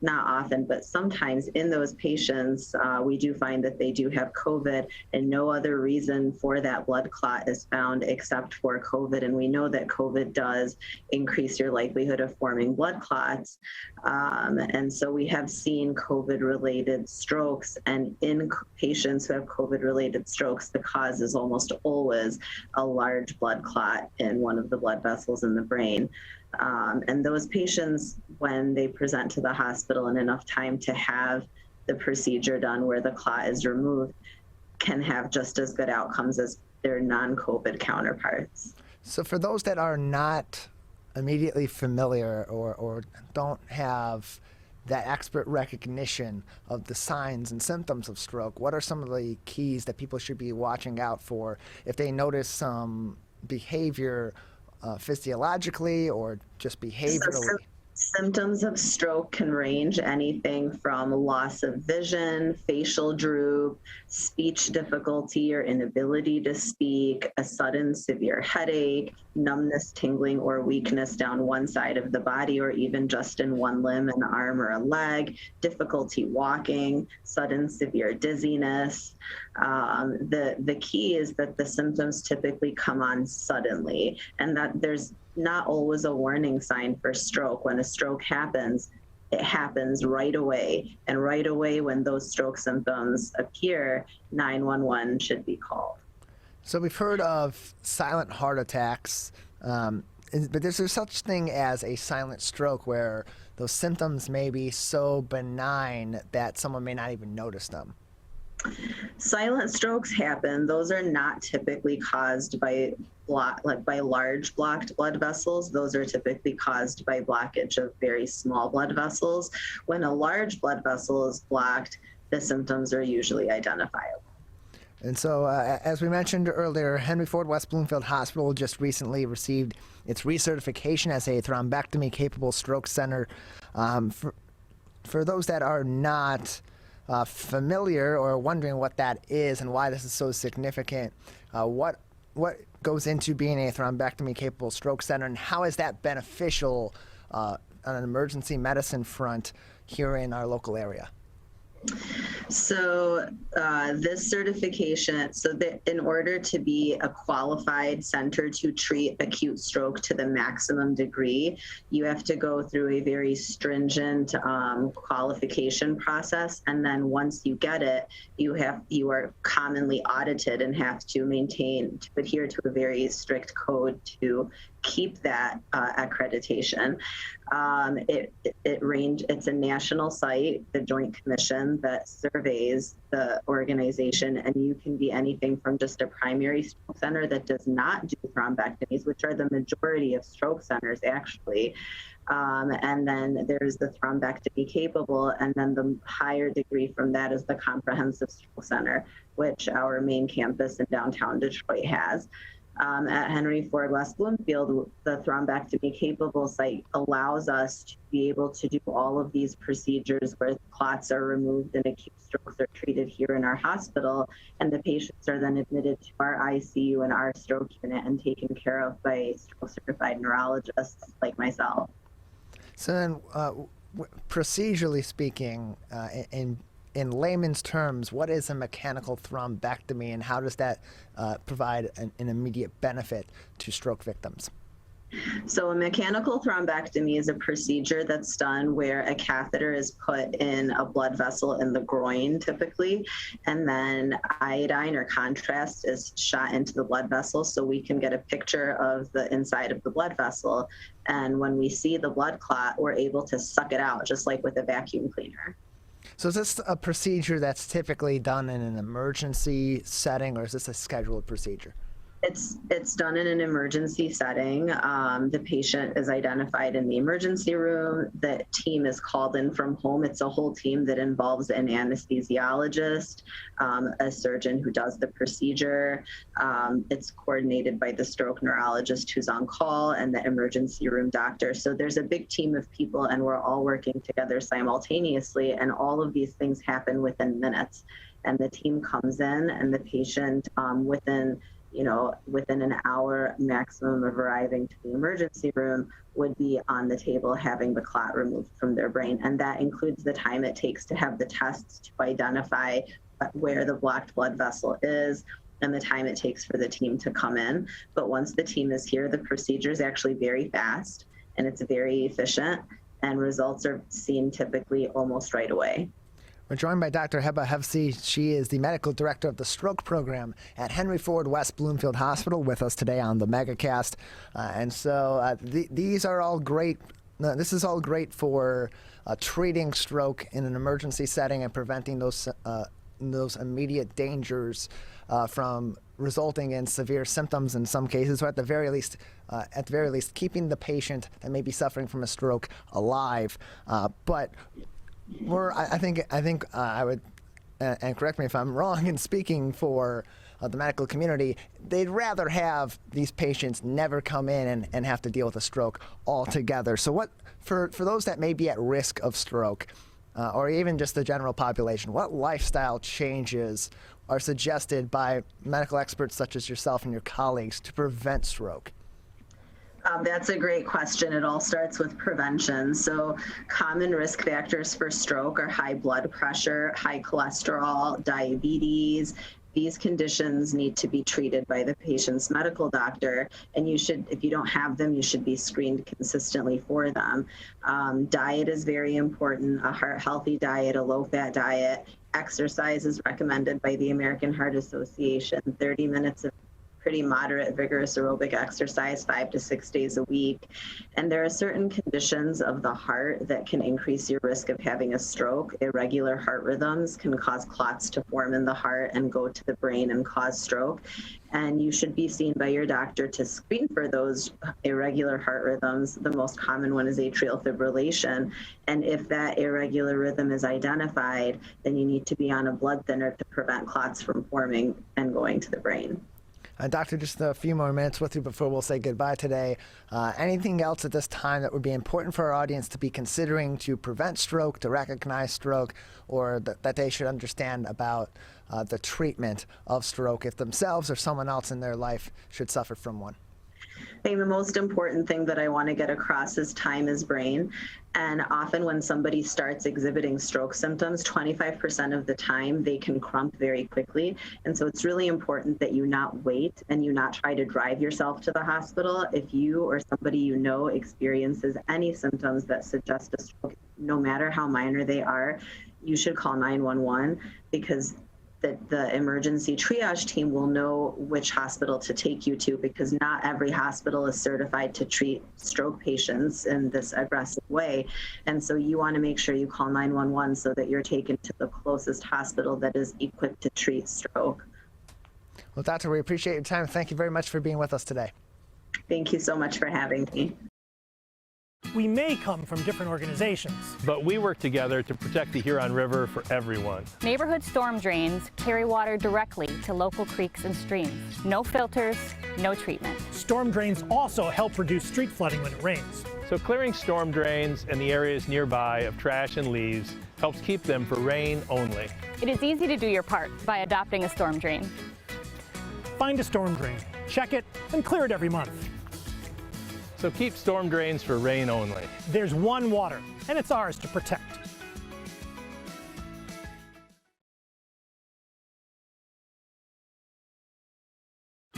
Not often, but sometimes in those patients, we do find that they do have COVID, and no other reason for that blood clot is found except for COVID. And we know that COVID does increase your likelihood of forming blood clots. And so we have seen COVID-related strokes, and in patients who have COVID-related strokes, the cause is almost always a large blood clot in one of the blood vessels in the brain. And those patients, when they present to the hospital in enough time to have the procedure done where the clot is removed, can have just as good outcomes as their non-COVID counterparts. So for those that are not immediately familiar or don't have that expert recognition of the signs and symptoms of stroke, what are some of the keys that people should be watching out for if they notice some behavior physiologically or just behaviorally? Symptoms of stroke can range anything from loss of vision, facial droop, speech difficulty or inability to speak, a sudden severe headache, numbness, tingling, or weakness down one side of the body or even just in one limb, an arm or a leg, difficulty walking, sudden severe dizziness. The key is that the symptoms typically come on suddenly, and that there's not always a warning sign for stroke. When a stroke happens, it happens right away. And right away when those stroke symptoms appear, 911 should be called. So we've heard of silent heart attacks, but is there such thing as a silent stroke where those symptoms may be so benign that someone may not even notice them? Silent strokes happen. Those are not typically caused by large blocked blood vessels. Those are typically caused by blockage of very small blood vessels. When a large blood vessel is blocked, the symptoms are usually identifiable. And so, as we mentioned earlier, Henry Ford West Bloomfield Hospital just recently received its recertification as a thrombectomy-capable stroke center. For those that are not familiar or wondering what that is and why this is so significant, what goes into being a thrombectomy-capable stroke center, and how is that beneficial on an emergency medicine front here in our local area? So this certification, so that in order to be a qualified center to treat acute stroke to the maximum degree, you have to go through a very stringent qualification process. And then once you get it, you are commonly audited and have to adhere to a very strict code to keep that accreditation. It's a national site, the Joint Commission, that surveys the organization, and you can be anything from just a primary stroke center that does not do thrombectomies, which are the majority of stroke centers actually. And then there's the thrombectomy capable, and then the higher degree from that is the comprehensive stroke center, which our main campus in downtown Detroit has. At Henry Ford West Bloomfield, the thrombectomy capable site allows us to be able to do all of these procedures where clots are removed and acute strokes are treated here in our hospital, and the patients are then admitted to our ICU and our stroke unit and taken care of by stroke certified neurologists like myself. So then, procedurally speaking, in layman's terms, what is a mechanical thrombectomy, and how does that provide an immediate benefit to stroke victims? So a mechanical thrombectomy is a procedure that's done where a catheter is put in a blood vessel in the groin typically, and then iodine or contrast is shot into the blood vessel so we can get a picture of the inside of the blood vessel. And when we see the blood clot, we're able to suck it out just like with a vacuum cleaner. So is this a procedure that's typically done in an emergency setting, or is this a scheduled procedure? It's done in an emergency setting. The patient is identified in the emergency room. The team is called in from home. It's a whole team that involves an anesthesiologist, a surgeon who does the procedure. It's coordinated by the stroke neurologist who's on call and the emergency room doctor. So there's a big team of people, and we're all working together simultaneously, and all of these things happen within minutes. And the team comes in, and the patient within an hour maximum of arriving to the emergency room would be on the table having the clot removed from their brain. And that includes the time it takes to have the tests to identify where the blocked blood vessel is and the time it takes for the team to come in. But once the team is here, the procedure is actually very fast and it's very efficient, and results are seen typically almost right away. We're joined by Dr. Heba Hefsi. She is the medical director of the stroke program at Henry Ford West Bloomfield Hospital, with us today on the Megacast. These are all great. This is all great for treating stroke in an emergency setting and preventing those immediate dangers from resulting in severe symptoms in some cases, or at the very least, keeping the patient that may be suffering from a stroke alive. But I think I would, and correct me if I'm wrong in speaking for the medical community, they'd rather have these patients never come in and have to deal with a stroke altogether. So what, for those that may be at risk of stroke, or even just the general population, what lifestyle changes are suggested by medical experts such as yourself and your colleagues to prevent stroke? That's a great question. It all starts with prevention. So common risk factors for stroke are high blood pressure, high cholesterol, diabetes. These conditions need to be treated by the patient's medical doctor, and you should, if you don't have them, you should be screened consistently for them. Diet is very important, a heart-healthy diet, a low-fat diet. Exercise is recommended by the American Heart Association, 30 minutes of pretty moderate, vigorous aerobic exercise 5 to 6 days a week. And there are certain conditions of the heart that can increase your risk of having a stroke. Irregular heart rhythms can cause clots to form in the heart and go to the brain and cause stroke. And you should be seen by your doctor to screen for those irregular heart rhythms. The most common one is atrial fibrillation. And if that irregular rhythm is identified, then you need to be on a blood thinner to prevent clots from forming and going to the brain. Doctor, just a few more minutes with you before we'll say goodbye today. Anything else at this time that would be important for our audience to be considering to prevent stroke, to recognize stroke, or that they should understand about the treatment of stroke if themselves or someone else in their life should suffer from one? I think the most important thing that I want to get across is time is brain. And often when somebody starts exhibiting stroke symptoms, 25% of the time they can crump very quickly. And so it's really important that you not wait and you not try to drive yourself to the hospital. If you or somebody you know experiences any symptoms that suggest a stroke, no matter how minor they are, you should call 911 because the emergency triage team will know which hospital to take you to, because not every hospital is certified to treat stroke patients in this aggressive way. And so you want to make sure you call 911 so that you're taken to the closest hospital that is equipped to treat stroke. Well, Doctor, we appreciate your time. Thank you very much for being with us today. Thank you so much for having me. We may come from different organizations, but we work together to protect the Huron River for everyone. Neighborhood storm drains carry water directly to local creeks and streams. No filters, no treatment. Storm drains also help reduce street flooding when it rains. So clearing storm drains and the areas nearby of trash and leaves helps keep them for rain only. It is easy to do your part by adopting a storm drain. Find a storm drain, check it, and clear it every month. So keep storm drains for rain only. There's one water, and it's ours to protect.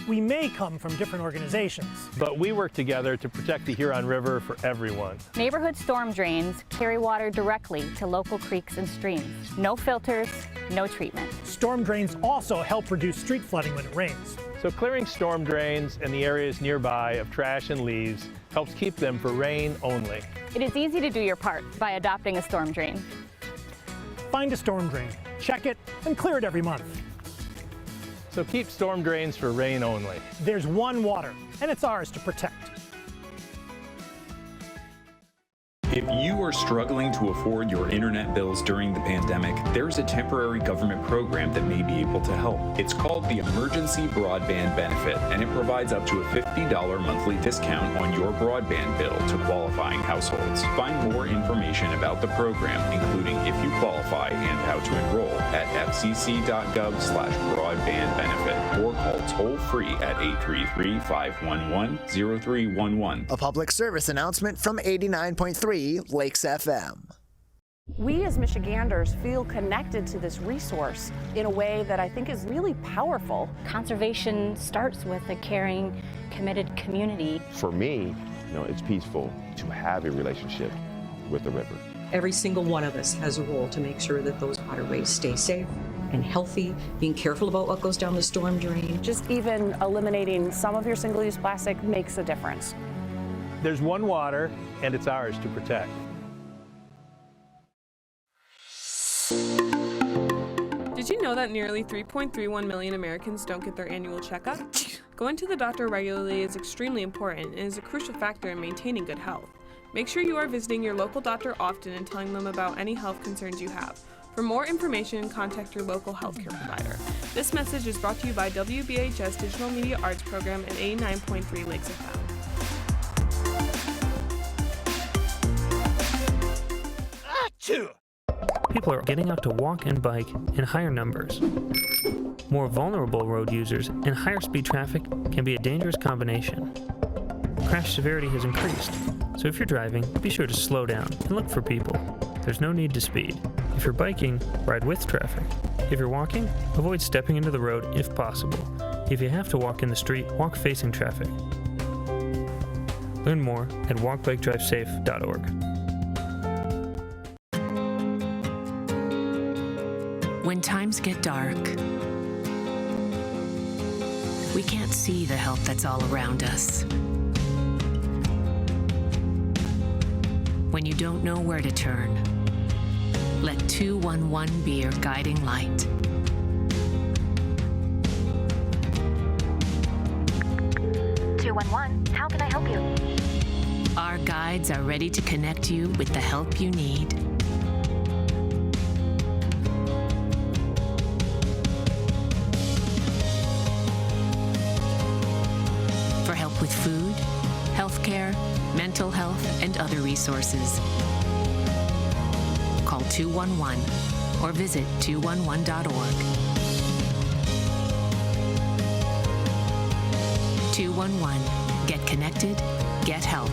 We may come from different organizations, but we work together to protect the Huron River for everyone. Neighborhood storm drains carry water directly to local creeks and streams. No filters, no treatment. Storm drains also help reduce street flooding when it rains. So clearing storm drains and the areas nearby of trash and leaves helps keep them for rain only. It is easy to do your part by adopting a storm drain. Find a storm drain, check it, and clear it every month. So keep storm drains for rain only. There's one water, and it's ours to protect. If you are struggling to afford your internet bills during the pandemic, there's a temporary government program that may be able to help. It's called the Emergency Broadband Benefit, and it provides up to a $50 monthly discount on your broadband bill to qualifying households. Find more information about the program, including if you qualify and how to enroll, at fcc.gov/broadbandbenefit, or call toll-free at 833-511-0311. A public service announcement from 89.3 Lakes FM. We as Michiganders feel connected to this resource in a way that I think is really powerful. Conservation starts with a caring, committed community. For me, it's peaceful to have a relationship with the river. Every single one of us has a role to make sure that those waterways stay safe and healthy, being careful about what goes down the storm drain. Just even eliminating some of your single-use plastic makes a difference. There's one water, and it's ours to protect. Did you know that nearly 3.31 million Americans don't get their annual checkup? Going to the doctor regularly is extremely important and is a crucial factor in maintaining good health. Make sure you are visiting your local doctor often and telling them about any health concerns you have. For more information, contact your local healthcare provider. This message is brought to you by WBHS Digital Media Arts Program and 89.3 Lakes FM. People are getting out to walk and bike in higher numbers. More vulnerable road users and higher speed traffic can be a dangerous combination. Crash severity has increased, so if you're driving, be sure to slow down and look for people. There's no need to speed. If you're biking, ride with traffic. If you're walking, avoid stepping into the road if possible. If you have to walk in the street, walk facing traffic. Learn more at walkbikedrivesafe.org. When times get dark, We can't see the help that's all around us. When you don't know where to turn, let 211 be your guiding light. 211, how can I help you? Our guides are ready to connect you with the help you need. For help with food, healthcare, mental health, and other resources, call 211 or visit 211.org. 211. Get connected, get help.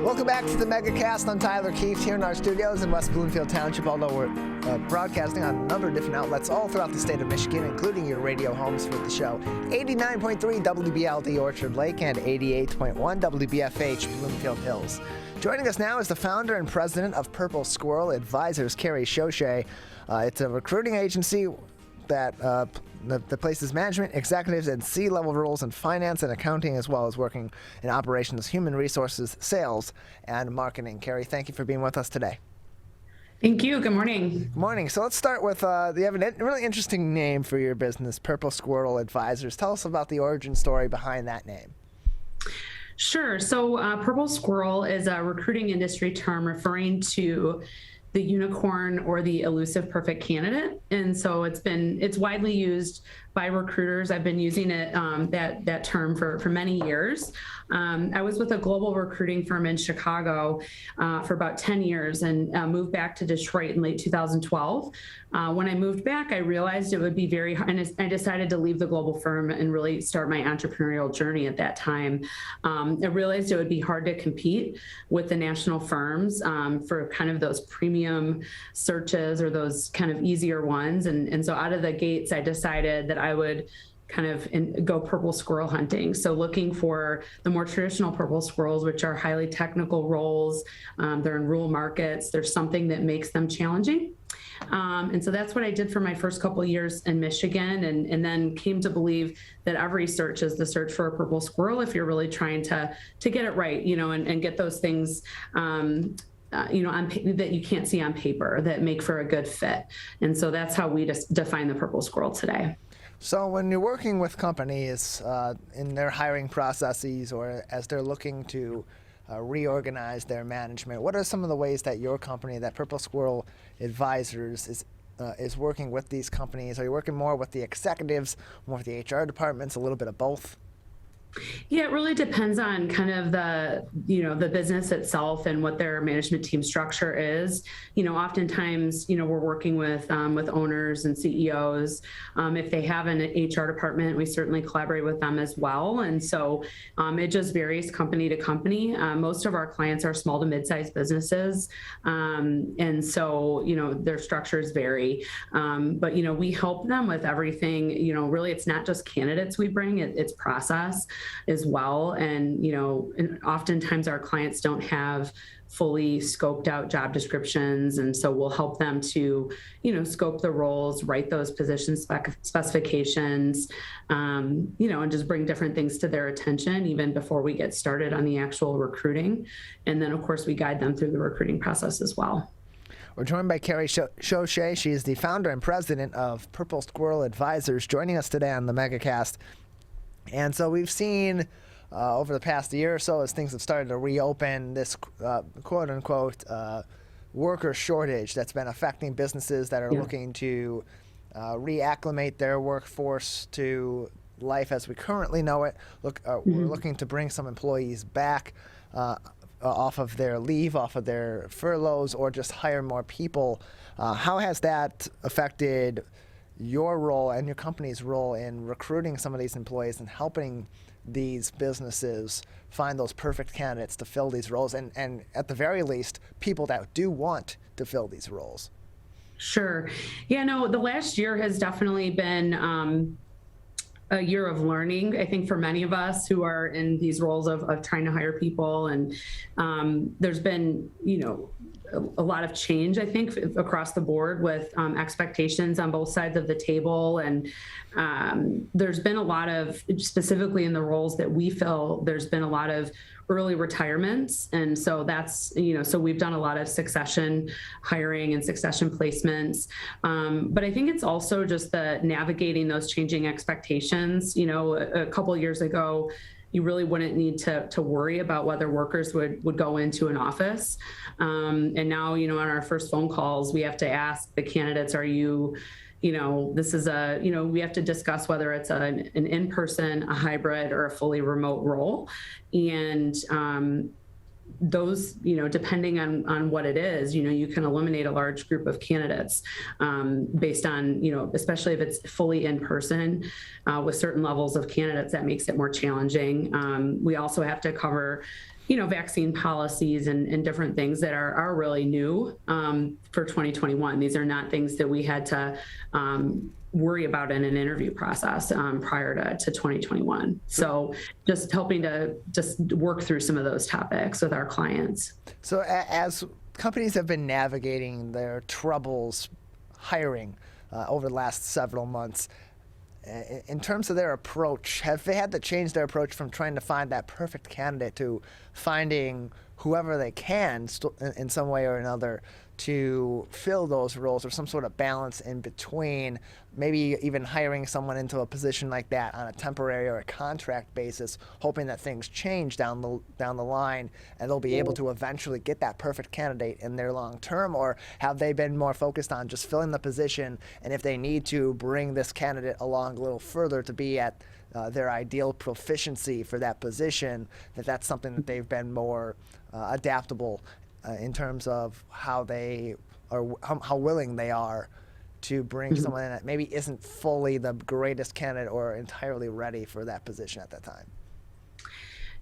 Welcome back to the Megacast. I'm Tyler Keefe here in our studios in West Bloomfield Township, although we're broadcasting on a number of different outlets all throughout the state of Michigan, including your radio homes for the show. 89.3 WBLD Orchard Lake and 88.1 WBFH Bloomfield Hills. Joining us now is the founder and president of Purple Squirrel Advisors, Carrie Schochet. It's a recruiting agency that places management, executives, and C-level roles in finance and accounting, as well as working in operations, human resources, sales, and marketing. Carrie, thank you for being with us today. Thank you. Good morning. Good morning. So let's start with you have a really interesting name for your business, Purple Squirrel Advisors. Tell us about the origin story behind that name. Sure. So Purple Squirrel is a recruiting industry term referring to the unicorn or the elusive perfect candidate. And so it's widely used by recruiters. I've been using it, that term for many years. I was with a global recruiting firm in Chicago for about 10 years and moved back to Detroit in late 2012. When I moved back, I realized it would be very hard, and I decided to leave the global firm and really start my entrepreneurial journey at that time. I realized it would be hard to compete with the national firms for kind of those premium searches or those kind of easier ones. And so out of the gates, I decided that I would kind of go purple squirrel hunting. So looking for the more traditional purple squirrels, which are highly technical roles. They're in rural markets. There's something that makes them challenging. And so that's what I did for my first couple of years in Michigan, and then came to believe that every search is the search for a purple squirrel if you're really trying to get it right, and get those things that you can't see on paper that make for a good fit. And so that's how we just define the purple squirrel today. So when you're working with companies in their hiring processes or as they're looking to reorganize their management, what are some of the ways that your company, that Purple Squirrel Advisors, is working with these companies? Are you working more with the executives, more with the HR departments, a little bit of both? Yeah, it really depends on kind of the business itself and what their management team structure is. Oftentimes, we're working with owners and CEOs. If they have an HR department, we certainly collaborate with them as well. And so it just varies company to company. Most of our clients are small to mid-sized businesses. And so, their structures vary. But, we help them with everything. Really, it's not just candidates we bring, it's process as well. And oftentimes our clients don't have fully scoped out job descriptions. And so we'll help them to, scope the roles, write those position specifications, and just bring different things to their attention even before we get started on the actual recruiting. And then of course we guide them through the recruiting process as well. We're joined by Carrie Schochet. She is the founder and president of Purple Squirrel Advisors, joining us today on the Megacast. And so we've seen over the past year or so, as things have started to reopen, this quote-unquote worker shortage that's been affecting businesses that are looking to reacclimate their workforce to life as we currently know it. We're looking to bring some employees back off of their leave, off of their furloughs, or just hire more people. How has that affected your role and your company's role in recruiting some of these employees and helping these businesses find those perfect candidates to fill these roles, and at the very least, people that do want to fill these roles? Sure. Yeah, no, the last year has definitely been a year of learning, I think, for many of us who are in these roles of trying to hire people. And there's been, a lot of change, I think, across the board with expectations on both sides of the table. And there's been a lot of, specifically in the roles that we fill, there's been a lot of early retirements. And so that's, so we've done a lot of succession hiring and succession placements. But I think it's also just the navigating those changing expectations. A couple of years ago, you really wouldn't need to worry about whether workers would go into an office. And now, on our first phone calls, we have to ask the candidates, are you, this is we have to discuss whether it's an in-person, a hybrid, or a fully remote role. And those, depending on what it is, you can eliminate a large group of candidates based on, especially if it's fully in person with certain levels of candidates, that makes it more challenging. We also have to cover, vaccine policies and different things that are really new for 2021. These are not things that we had to worry about in an interview process prior to 2021. So just helping to just work through some of those topics with our clients. So as companies have been navigating their troubles hiring over the last several months, in terms of their approach, have they had to change their approach from trying to find that perfect candidate to finding whoever they can in some way or another to fill those roles, or some sort of balance in between, maybe even hiring someone into a position like that on a temporary or a contract basis, hoping that things change down the line and they'll be able to eventually get that perfect candidate in their long term? Or have they been more focused on just filling the position, and if they need to bring this candidate along a little further to be at their ideal proficiency for that position, that's something that they've been more adaptable in terms of how they are, how willing they are to bring someone in that maybe isn't fully the greatest candidate or entirely ready for that position at that time?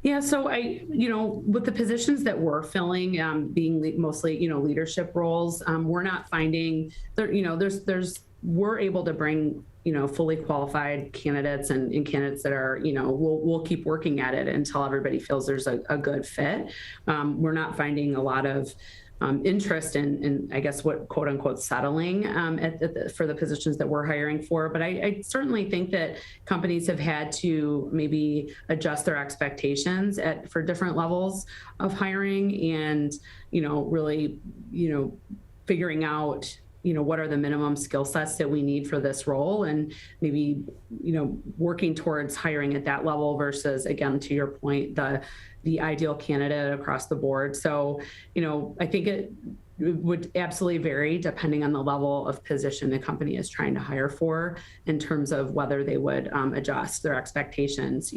Yeah, so with the positions that we're filling, being mostly, leadership roles, we're not finding there, we're able to bring, fully qualified candidates and candidates that are, we'll keep working at it until everybody feels there's a good fit. We're not finding a lot of interest in, I guess, what quote unquote settling for the positions that we're hiring for. But I certainly think that companies have had to maybe adjust their expectations for different levels of hiring, and, really, figuring out, what are the minimum skill sets that we need for this role, and maybe, working towards hiring at that level versus, again, to your point, the ideal candidate across the board. So, I think it would absolutely vary depending on the level of position the company is trying to hire for, in terms of whether they would adjust their expectations.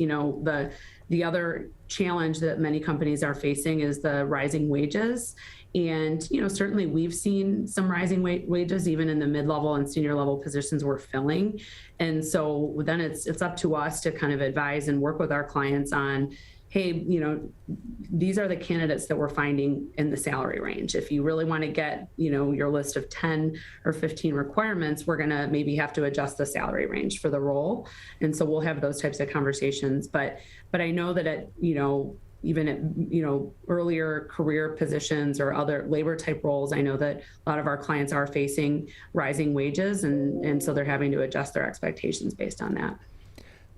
The other challenge that many companies are facing is the rising wages. And, certainly we've seen some rising wages even in the mid-level and senior level positions we're filling. And so then it's up to us to kind of advise and work with our clients on, hey, these are the candidates that we're finding in the salary range. If you really want to get, your list of 10 or 15 requirements, we're going to maybe have to adjust the salary range for the role. And so we'll have those types of conversations. But I know that even at, earlier career positions or other labor type roles, I know that a lot of our clients are facing rising wages, and so they're having to adjust their expectations based on that.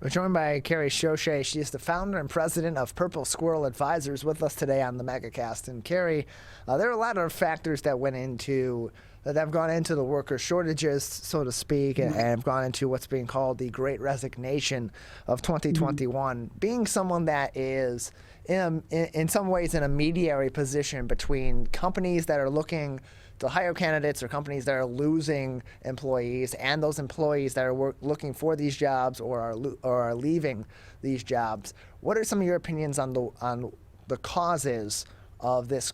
We're joined by Carrie Schochet. She is the founder and president of Purple Squirrel Advisors, with us today on the Megacast. And Carrie, there are a lot of factors that have gone into the worker shortages, so to speak, and have gone into what's being called the Great Resignation of 2021. Being someone that is in some ways an intermediary position between companies that are looking to hire candidates, or companies that are losing employees, and those employees that are looking for these jobs or are leaving these jobs, what are some of your opinions on the causes of this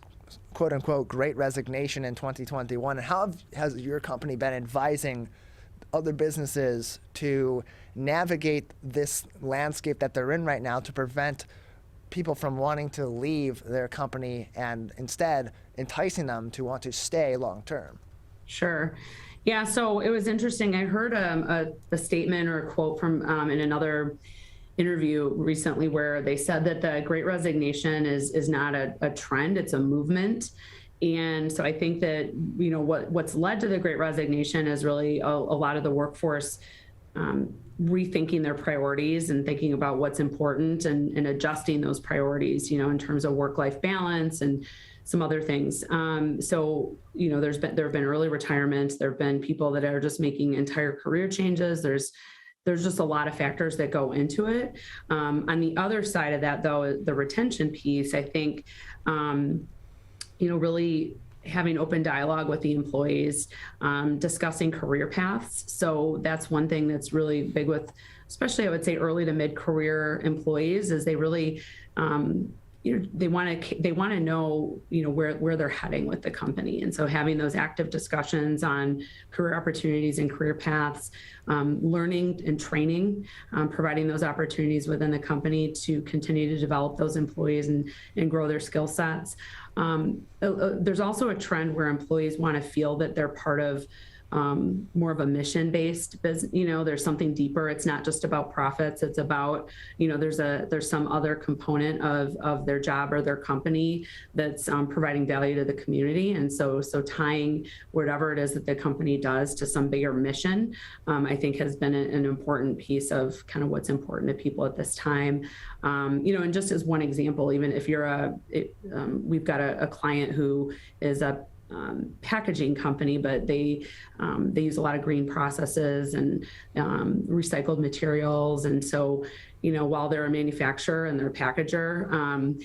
quote-unquote Great Resignation in 2021, and how has your company been advising other businesses to navigate this landscape that they're in right now to prevent people from wanting to leave their company and instead enticing them to want to stay long term? Sure. Yeah, so it was interesting. I heard a statement or a quote from in another interview recently where they said that the Great Resignation is not a trend, it's a movement. And so I think that, what's led to the Great Resignation is really a lot of the workforce rethinking their priorities and thinking about what's important and adjusting those priorities, in terms of work-life balance and some other things. So, there have been early retirements. There have been people that are just making entire career changes. There's just a lot of factors that go into it. On the other side of that, though, the retention piece, I think, really having open dialogue with the employees, discussing career paths. So that's one thing that's really big with, especially I would say early to mid-career employees, is they really, they want to know, where they're heading with the company. And so having those active discussions on career opportunities and career paths, learning and training, providing those opportunities within the company to continue to develop those employees and grow their skill sets. There's also a trend where employees want to feel that they're part of more of a mission-based business. There's something deeper. It's not just about profits. It's about, there's some other component of their job or their company that's providing value to the community. And so tying whatever it is that the company does to some bigger mission, I think has been an important piece of kind of what's important to people at this time. And just as one example, even if you're we've got a client who is a packaging company, but they use a lot of green processes and recycled materials. And so, while they're a manufacturer and they're a packager,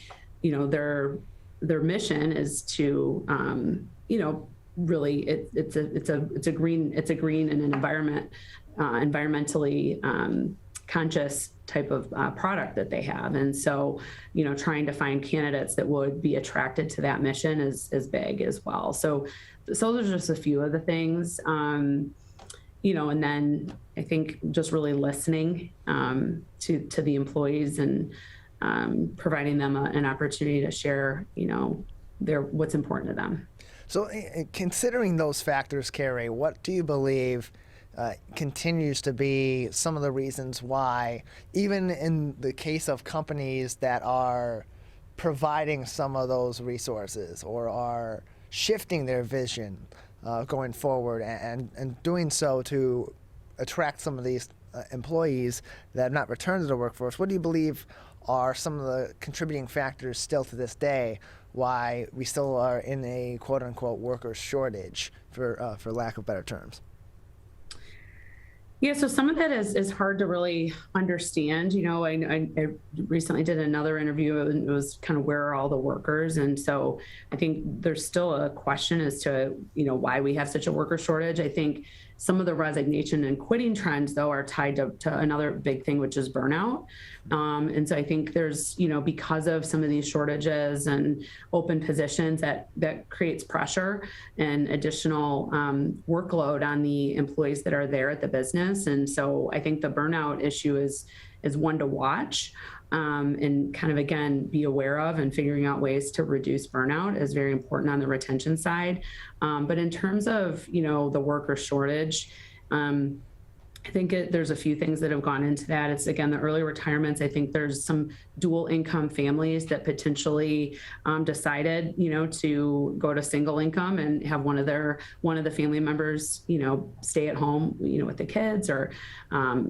their mission is to, really it's a green and an environmentally conscious type of product that they have. And so, trying to find candidates that would be attracted to that mission is big as well. So those are just a few of the things, and then I think just really listening to the employees and providing them an opportunity to share, what's important to them. So considering those factors, Carrie, what do you believe continues to be some of the reasons why, even in the case of companies that are providing some of those resources or are shifting their vision going forward and doing so to attract some of these employees that have not returned to the workforce, what do you believe are some of the contributing factors still to this day why we still are in a quote-unquote worker shortage, for lack of better terms? Yeah, so some of that is hard to really understand. I recently did another interview and it was kind of where are all the workers? And so I think there's still a question as to, why we have such a worker shortage. I think some of the resignation and quitting trends, though, are tied to another big thing, which is burnout. And so I think there's, because of some of these shortages and open positions that creates pressure and additional workload on the employees that are there at the business. And so I think the burnout issue is one to watch. And kind of, again, be aware of and figuring out ways to reduce burnout is very important on the retention side. But in terms of, the worker shortage, I think there's a few things that have gone into that. It's, again, the early retirements. I think there's some dual income families that potentially decided, to go to single income and have one of the family members, stay at home, with the kids or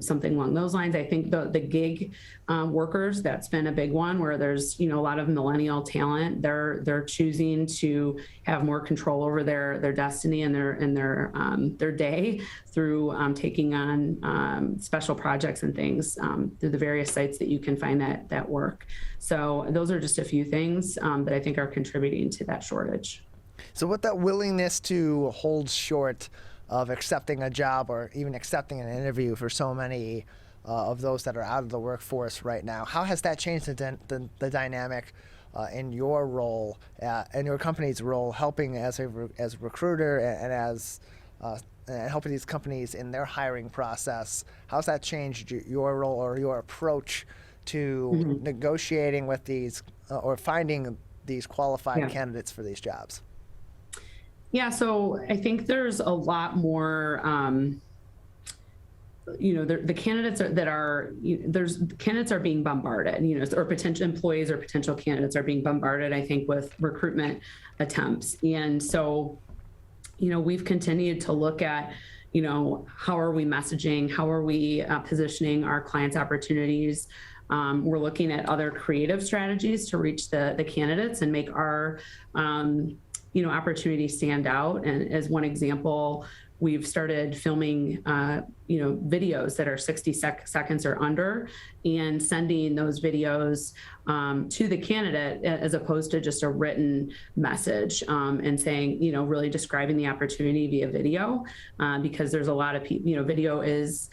something along those lines. I think the gig workers, that's been a big one where there's, a lot of millennial talent. They're choosing to have more control over their destiny and their day through taking on special projects and things through the various sites that you can find that work. So those are just a few things that I think are contributing to that shortage. So with that willingness to hold short of accepting a job or even accepting an interview for so many of those that are out of the workforce right now, how has that changed the dynamic in your role, in your company's role, helping as a recruiter and as helping these companies in their hiring process? How's that changed your role or your approach to negotiating with these or finding these qualified candidates for these jobs? Yeah, so I think there's a lot more the candidates candidates are being bombarded, or potential employees or potential candidates are being bombarded, I think, with recruitment attempts. And so, we've continued to look at, how are we messaging? How are we positioning our clients' opportunities? We're looking at other creative strategies to reach the candidates and make our, opportunities stand out. And as one example, we've started filming, videos that are 60 seconds or under, and sending those videos to the candidate as opposed to just a written message, and saying, really describing the opportunity via video, because there's a lot of people, video is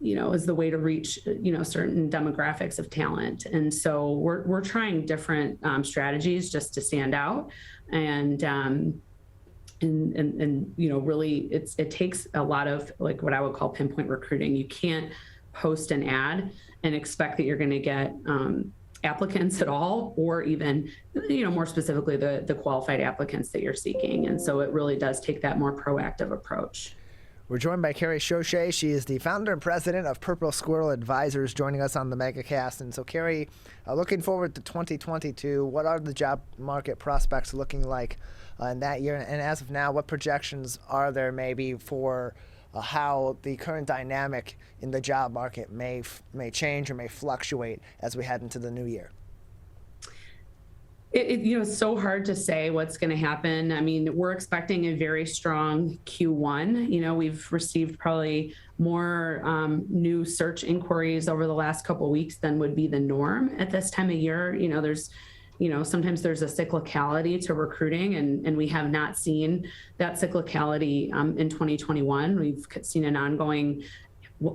the way to reach, certain demographics of talent. And so we're trying different strategies just to stand out. And really it takes a lot of, like, what I would call pinpoint recruiting. You can't post an ad and expect that you're going to get applicants at all, or even, more specifically, the qualified applicants that you're seeking. And so it really does take that more proactive approach. We're joined by Carrie Schochet. She is the founder and president of Purple Squirrel Advisors, joining us on the Megacast. And so, Carrie, looking forward to 2022, what are the job market prospects looking like in that year? And as of now, what projections are there maybe for how the current dynamic in the job market may change or may fluctuate as we head into the new year? It's so hard to say what's going to happen. I mean, we're expecting a very strong Q1. We've received probably more new search inquiries over the last couple of weeks than would be the norm at this time of year. There's, sometimes there's a cyclicality to recruiting, and we have not seen that cyclicality in 2021. We've seen an ongoing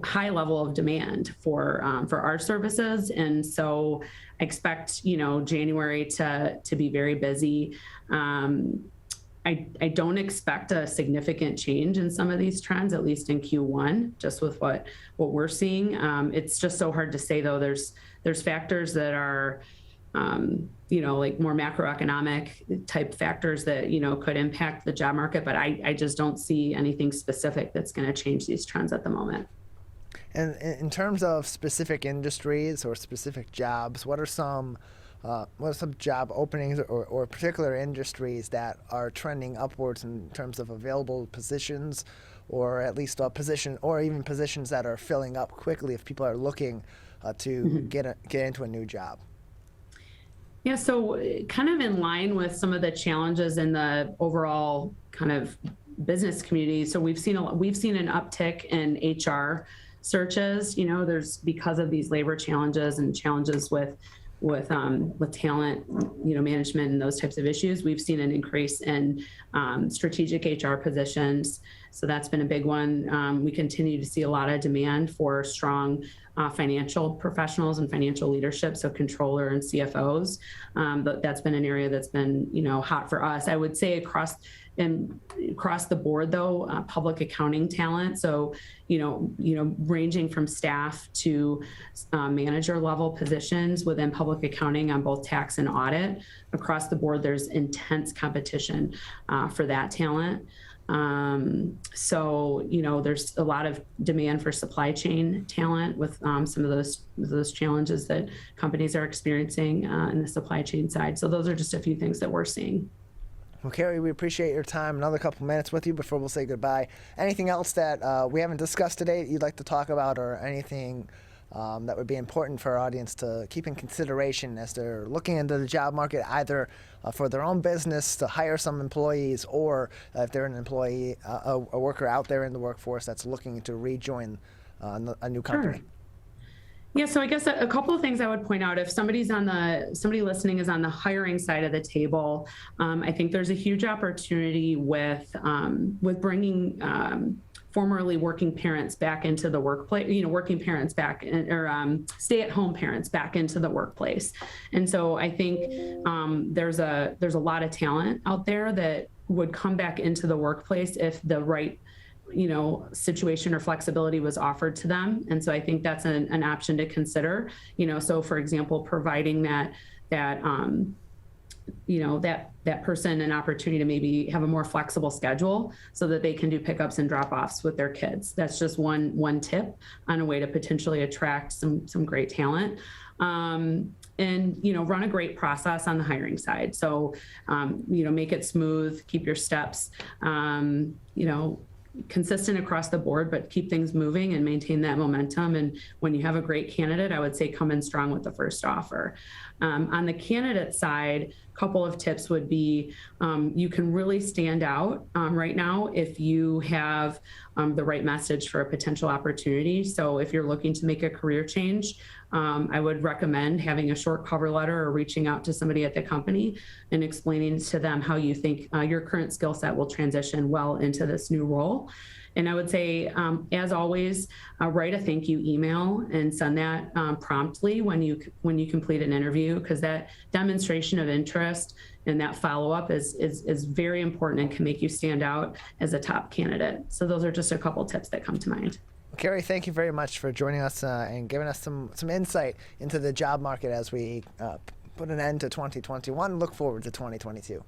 high level of demand for our services. And so I expect, January to be very busy. I don't expect a significant change in some of these trends, at least in Q1, just with what we're seeing. It's just so hard to say, though. There's factors that are, like more macroeconomic type factors that, could impact the job market, but I just don't see anything specific that's going to change these trends at the moment. And in terms of specific industries or specific jobs, what are some job openings or particular industries that are trending upwards in terms of available positions, or at least a position, or even positions that are filling up quickly if people are looking to get into a new job? Yeah, so kind of in line with some of the challenges in the overall kind of business community. So we've seen an uptick in HR searches. There's, because of these labor challenges and challenges with talent, management and those types of issues, we've seen an increase in strategic HR positions. So that's been a big one. We continue to see a lot of demand for strong financial professionals and financial leadership, so controller and CFOs. But that's been an area that's been, hot for us. I would say across the board, though, public accounting talent. So, ranging from staff to manager level positions within public accounting on both tax and audit. Across the board, there's intense competition for that talent. So, there's a lot of demand for supply chain talent with some of those challenges that companies are experiencing in the supply chain side. So those are just a few things that we're seeing. Well, Carrie, we appreciate your time. Another couple minutes with you before we'll say goodbye. Anything else that we haven't discussed today that you'd like to talk about, or anything that would be important for our audience to keep in consideration as they're looking into the job market, either for their own business to hire some employees, or if they're an employee, a worker out there in the workforce that's looking to rejoin a new company? Sure. Yeah, so I guess a couple of things I would point out. If somebody listening is on the hiring side of the table, I think there's a huge opportunity with bringing formerly working parents back into the workplace, working parents back or stay-at-home parents back into the workplace. And so I think there's a lot of talent out there that would come back into the workplace if the right situation or flexibility was offered to them. And so I think that's an option to consider. So for example, providing that that person an opportunity to maybe have a more flexible schedule so that they can do pickups and drop-offs with their kids. That's just one tip on a way to potentially attract some great talent. And run a great process on the hiring side. So make it smooth, keep your steps consistent across the board, but keep things moving and maintain that momentum. And when you have a great candidate, I would say come in strong with the first offer. On the candidate side, a couple of tips would be you can really stand out right now if you have the right message for a potential opportunity. So if you're looking to make a career change, I would recommend having a short cover letter or reaching out to somebody at the company and explaining to them how you think your current skill set will transition well into this new role. And I would say, as always, write a thank you email and send that promptly when you complete an interview, because that demonstration of interest and that follow-up is very important and can make you stand out as a top candidate. So those are just a couple tips that come to mind. Carrie, thank you very much for joining us and giving us some insight into the job market as we put an end to 2021 and look forward to 2022.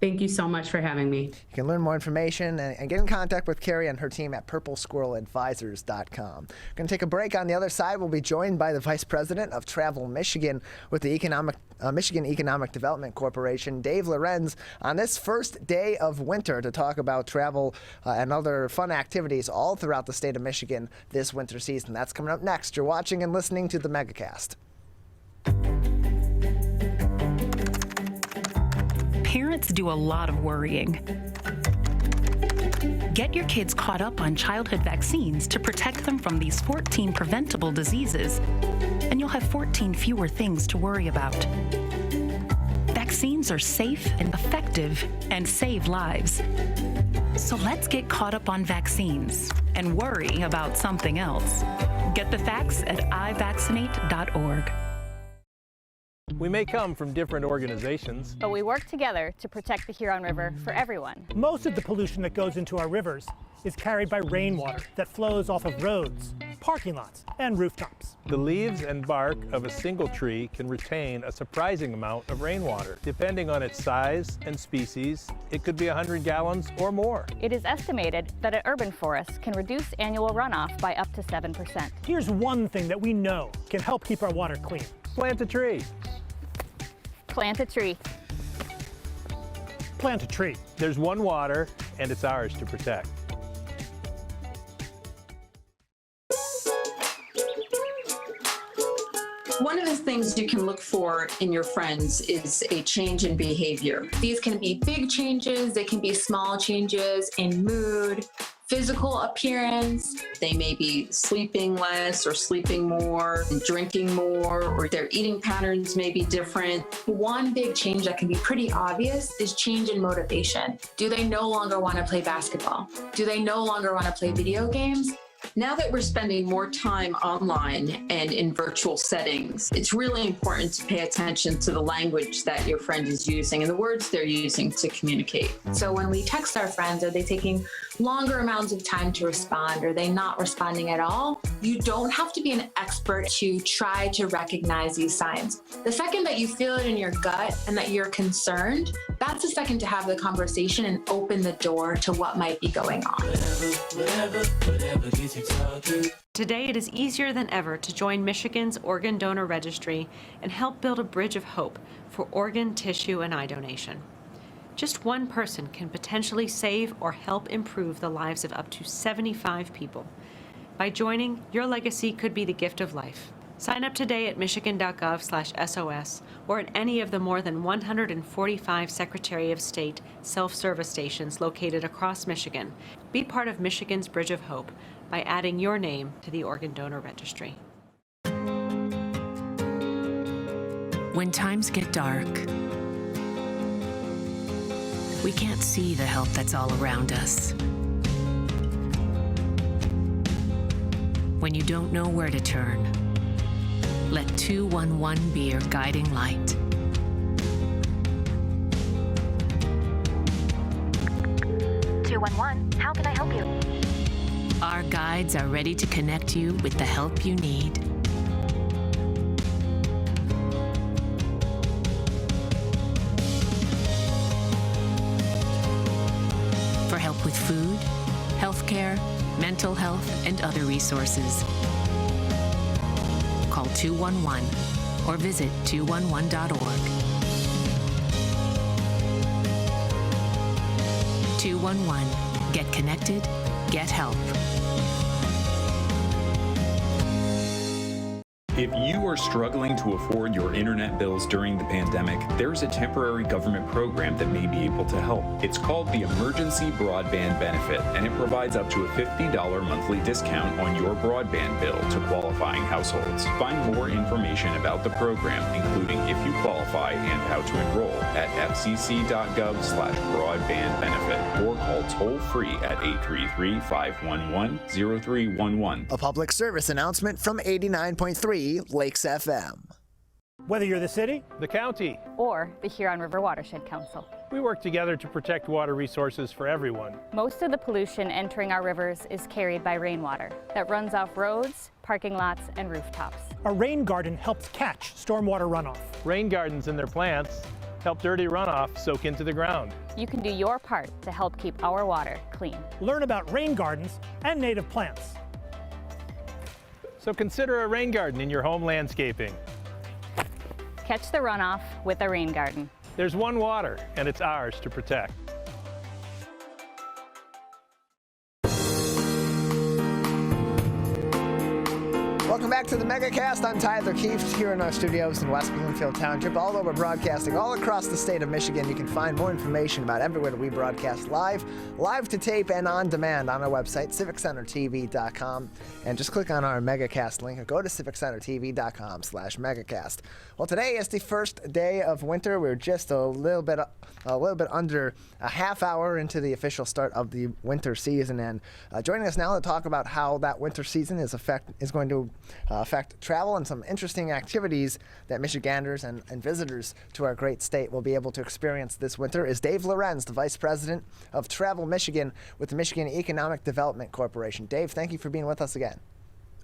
Thank you so much for having me. You can learn more information and get in contact with Carrie and her team at purplesquirreladvisors.com. We're going to take a break. On the other side, we'll be joined by the Vice President of Travel Michigan with the Michigan Economic Development Corporation, Dave Lorenz, on this first day of winter to talk about travel and other fun activities all throughout the state of Michigan this winter season. That's coming up next. You're watching and listening to the Megacast. Parents do a lot of worrying. Get your kids caught up on childhood vaccines to protect them from these 14 preventable diseases, and you'll have 14 fewer things to worry about. Vaccines are safe and effective and save lives. So let's get caught up on vaccines and worry about something else. Get the facts at ivaccinate.org. We may come from different organizations, but we work together to protect the Huron River for everyone. Most of the pollution that goes into our rivers is carried by rainwater that flows off of roads, parking lots, and rooftops. The leaves and bark of a single tree can retain a surprising amount of rainwater. Depending on its size and species, it could be 100 gallons or more. It is estimated that an urban forest can reduce annual runoff by up to 7%. Here's one thing that we know can help keep our water clean. Plant a tree. Plant a tree. Plant a tree. There's one water, and it's ours to protect. One of the things you can look for in your friends is a change in behavior. These can be big changes, they can be small changes in mood, physical appearance. They may be sleeping less or sleeping more, drinking more, or their eating patterns may be different. One big change that can be pretty obvious is change in motivation. Do they no longer want to play basketball? Do they no longer want to play video games? Now that we're spending more time online and in virtual settings, it's really important to pay attention to the language that your friend is using and the words they're using to communicate. So when we text our friends, are they taking longer amounts of time to respond? Are they not responding at all? You don't have to be an expert to try to recognize these signs. The second that you feel it in your gut and that you're concerned, that's the second to have the conversation and open the door to what might be going on. Today, it is easier than ever to join Michigan's Organ Donor Registry and help build a bridge of hope for organ, tissue, and eye donation. Just one person can potentially save or help improve the lives of up to 75 people. By joining, your legacy could be the gift of life. Sign up today at michigan.gov/SOS or at any of the more than 145 Secretary of State self-service stations located across Michigan. Be part of Michigan's Bridge of Hope by adding your name to the Organ Donor Registry. When times get dark, we can't see the help that's all around us. When you don't know where to turn, let 211 be your guiding light. How can I help you? Our guides are ready to connect you with the help you need. mental health, and other resources. Call 211 or visit 211.org. 211. Get connected, get help. If you are struggling to afford your internet bills during the pandemic, there's a temporary government program that may be able to help. It's called the Emergency Broadband Benefit, and it provides up to a $50 monthly discount on your broadband bill to qualifying households. Find more information about the program, including if you qualify and how to enroll, at fcc.gov/broadbandbenefit or call toll-free at 833-511-0311. A public service announcement from 89.3 Lakes FM. Whether you're the city, the county, or the Huron River Watershed Council, we work together to protect water resources for everyone. Most of the pollution entering our rivers is carried by rainwater that runs off roads, parking lots, and rooftops. A rain garden helps catch stormwater runoff. Rain gardens and their plants help dirty runoff soak into the ground. You can do your part to help keep our water clean. Learn about rain gardens and native plants. So consider a rain garden in your home landscaping. Catch the runoff with a rain garden. There's one water, and it's ours to protect. Welcome back to the Megacast. I'm Tyler Keefe here in our studios in West Bloomfield Township. Although we're broadcasting all across the state of Michigan, you can find more information about everywhere that we broadcast live to tape, and on demand on our website, civiccentertv.com. And just click on our Megacast link or go to civiccentertv.com/Megacast. Well, today is the first day of winter. We're just a little bit under a half hour into the official start of the winter season. And joining us now to talk about how that winter season is going to affect travel and some interesting activities that Michiganders and visitors to our great state will be able to experience this winter is Dave Lorenz, the Vice President of Travel Michigan with the Michigan Economic Development Corporation. Dave, thank you for being with us again.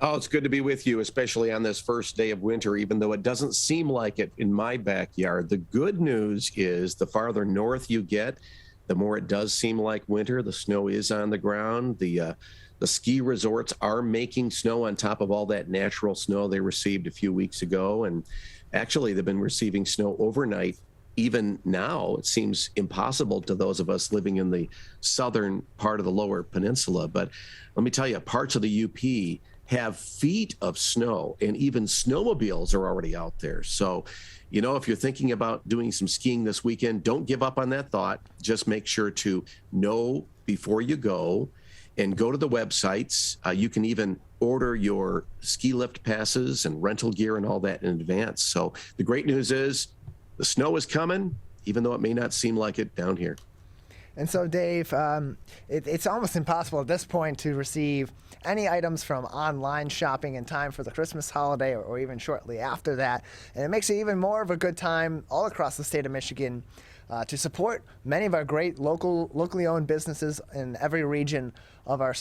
Oh, it's good to be with you, especially on this first day of winter, even though it doesn't seem like it in my backyard. The good news is the farther north you get, the more it does seem like winter. The snow is on the ground. The ski resorts are making snow on top of all that natural snow they received a few weeks ago. And actually, they've been receiving snow overnight. Even now, it seems impossible to those of us living in the southern part of the lower peninsula. But let me tell you, parts of the UP have feet of snow, and even snowmobiles are already out there. So, you know, if you're thinking about doing some skiing this weekend, don't give up on that thought. Just make sure to know before you go and go to the websites. You can even order your ski lift passes and rental gear and all that in advance. So the great news is the snow is coming, even though it may not seem like it down here. And so, Dave, it's almost impossible at this point to receive any items from online shopping in time for the Christmas holiday or even shortly after that. And it makes it even more of a good time all across the state of Michigan to support many of our great locally owned businesses in every region of our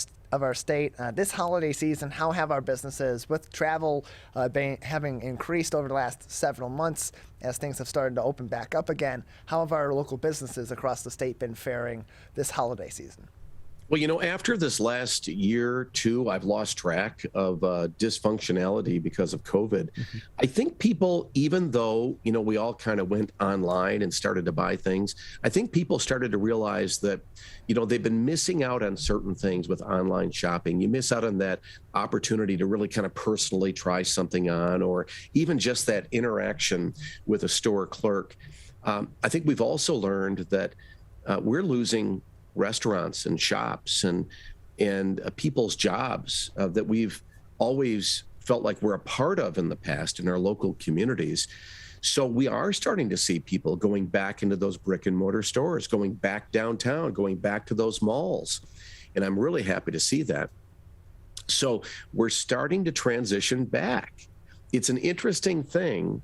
state. This holiday season, how have our businesses, with travel having increased over the last several months as things have started to open back up again, how have our local businesses across the state been faring this holiday season? Well, you know, after this last year or two, I've lost track of dysfunctionality because of COVID. Mm-hmm. I think people, even though, you know, we all kind of went online and started to buy things, I think people started to realize that, you know, they've been missing out on certain things with online shopping. You miss out on that opportunity to really kind of personally try something on, or even just that interaction with a store clerk. I think we've also learned that we're losing restaurants and shops and people's jobs that we've always felt like we're a part of in the past in our local communities. So we are starting to see people going back into those brick and mortar stores, going back downtown, going back to those malls. And I'm really happy to see that. So we're starting to transition back. It's an interesting thing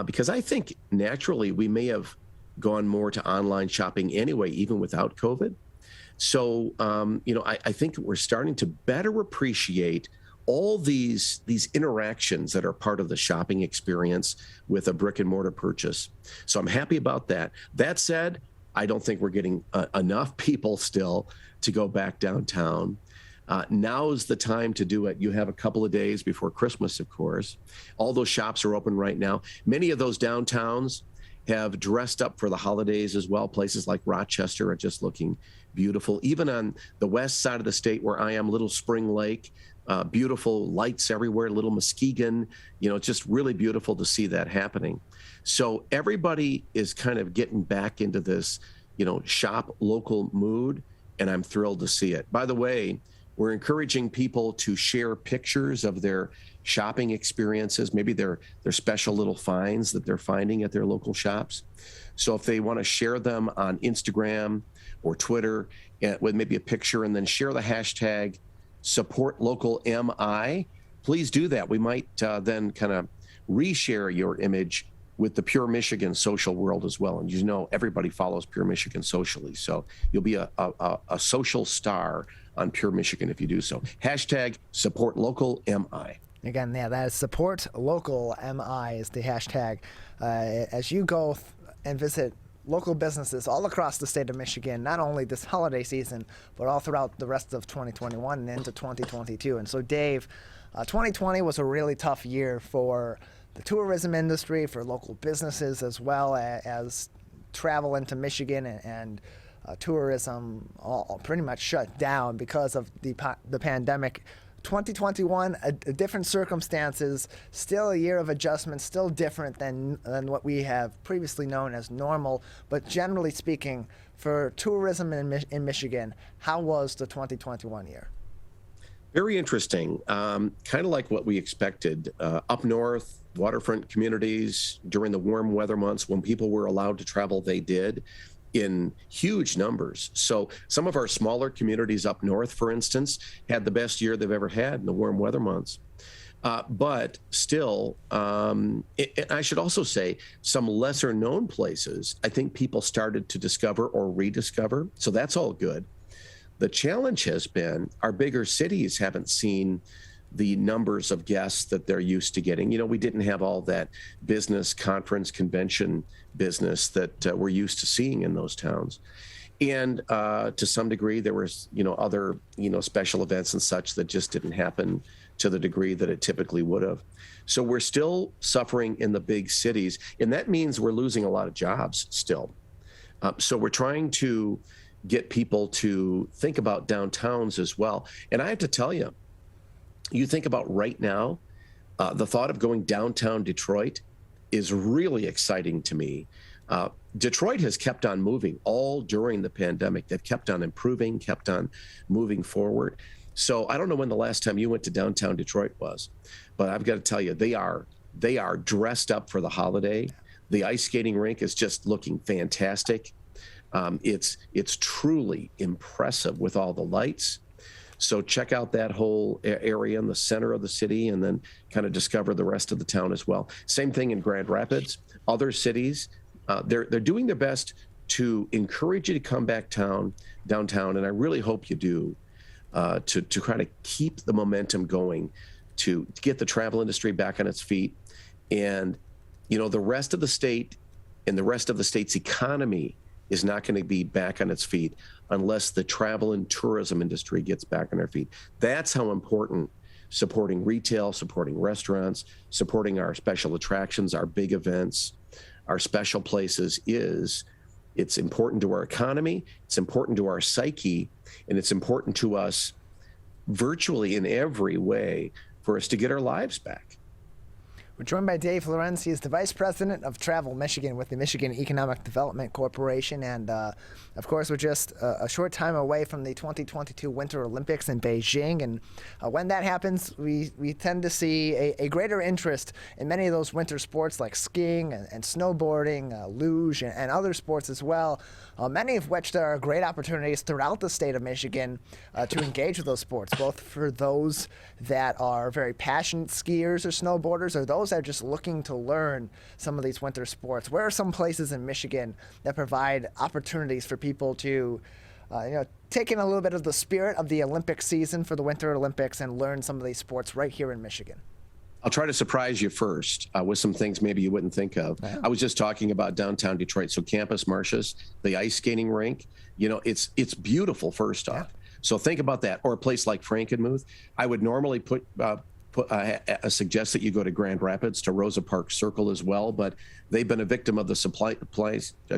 because I think naturally we may have gone more to online shopping anyway, even without COVID. So, you know, I think we're starting to better appreciate all these interactions that are part of the shopping experience with a brick and mortar purchase. So I'm happy about that. That said, I don't think we're getting enough people still to go back downtown. Now's the time to do it. You have a couple of days before Christmas, of course. All those shops are open right now. Many of those downtowns have dressed up for the holidays as well. Places like Rochester are just looking beautiful. Even on the west side of the state where I am, Little Spring Lake, beautiful lights everywhere, Little Muskegon, it's just really beautiful to see that happening. So everybody is kind of getting back into this, shop local mood, and I'm thrilled to see it. By the way, we're encouraging people to share pictures of their shopping experiences, maybe their special little finds that they're finding at their local shops. So if they want to share them on Instagram or Twitter with maybe a picture, and then share the hashtag #SupportLocalMI, please do that. We might then kind of reshare your image with the Pure Michigan social world as well. And everybody follows Pure Michigan socially. So you'll be a social star on Pure Michigan if you do so. Hashtag #SupportLocalMI. Again, yeah, that is #SupportLocalMI is the hashtag. As you go and visit local businesses all across the state of Michigan, not only this holiday season, but all throughout the rest of 2021 and into 2022. And so, Dave, 2020 was a really tough year for the tourism industry, for local businesses, as well as travel into Michigan and tourism all pretty much shut down because of the pandemic. 2021, different circumstances, still a year of adjustment, still different than what we have previously known as normal. But generally speaking, for tourism in Michigan, how was the 2021 year? Very interesting. Kind of like what we expected. Up north, waterfront communities, during the warm weather months when people were allowed to travel, they did in huge numbers. So some of our smaller communities up north, for instance, had the best year they've ever had in the warm weather months. But still, I should also say some lesser known places, I think people started to discover or rediscover. So that's all good. The challenge has been our bigger cities haven't seen the numbers of guests that they're used to getting. We didn't have all that business, conference, convention business that we're used to seeing in those towns. And to some degree, there was, other, special events and such that just didn't happen to the degree that it typically would have. So we're still suffering in the big cities, and that means we're losing a lot of jobs still. So we're trying to get people to think about downtowns as well. And I have to tell you, you think about right now, the thought of going downtown Detroit is really exciting to me. Detroit has kept on moving all during the pandemic. They've kept on improving, kept on moving forward. So I don't know when the last time you went to downtown Detroit was, but I've got to tell you, they are dressed up for the holiday. The ice skating rink is just looking fantastic. It's truly impressive with all the lights. So check out that whole area in the center of the city, and then kind of discover the rest of the town as well. Same thing in Grand Rapids. Other cities, they're doing their best to encourage you to come back downtown, and I really hope you do, to try to keep the momentum going, to get the travel industry back on its feet. And, the rest of the state and the rest of the state's economy is not going to be back on its feet unless the travel and tourism industry gets back on their feet. That's how important supporting retail, supporting restaurants, supporting our special attractions, our big events, our special places is. It's important to our economy, it's important to our psyche, and it's important to us virtually in every way for us to get our lives back. We're joined by Dave Lorenz. He is the Vice President of Travel Michigan with the Michigan Economic Development Corporation. And, of course, we're just a short time away from the 2022 Winter Olympics in Beijing. And when that happens, we tend to see a greater interest in many of those winter sports like skiing and snowboarding, luge, and other sports as well, many of which there are great opportunities throughout the state of Michigan to engage with those sports, both for those that are very passionate skiers or snowboarders, or those that are just looking to learn some of these winter sports. Where are some places in Michigan that provide opportunities for people to, take in a little bit of the spirit of the Olympic season for the Winter Olympics and learn some of these sports right here in Michigan? I'll try to surprise you first with some things maybe you wouldn't think of. Yeah. I was just talking about downtown Detroit. So Campus Martius, the ice skating rink, it's beautiful first off. So think about that. Or a place like Frankenmuth. I would normally suggest that you go to Grand Rapids, to Rosa Parks Circle as well, but they've been a victim of the supply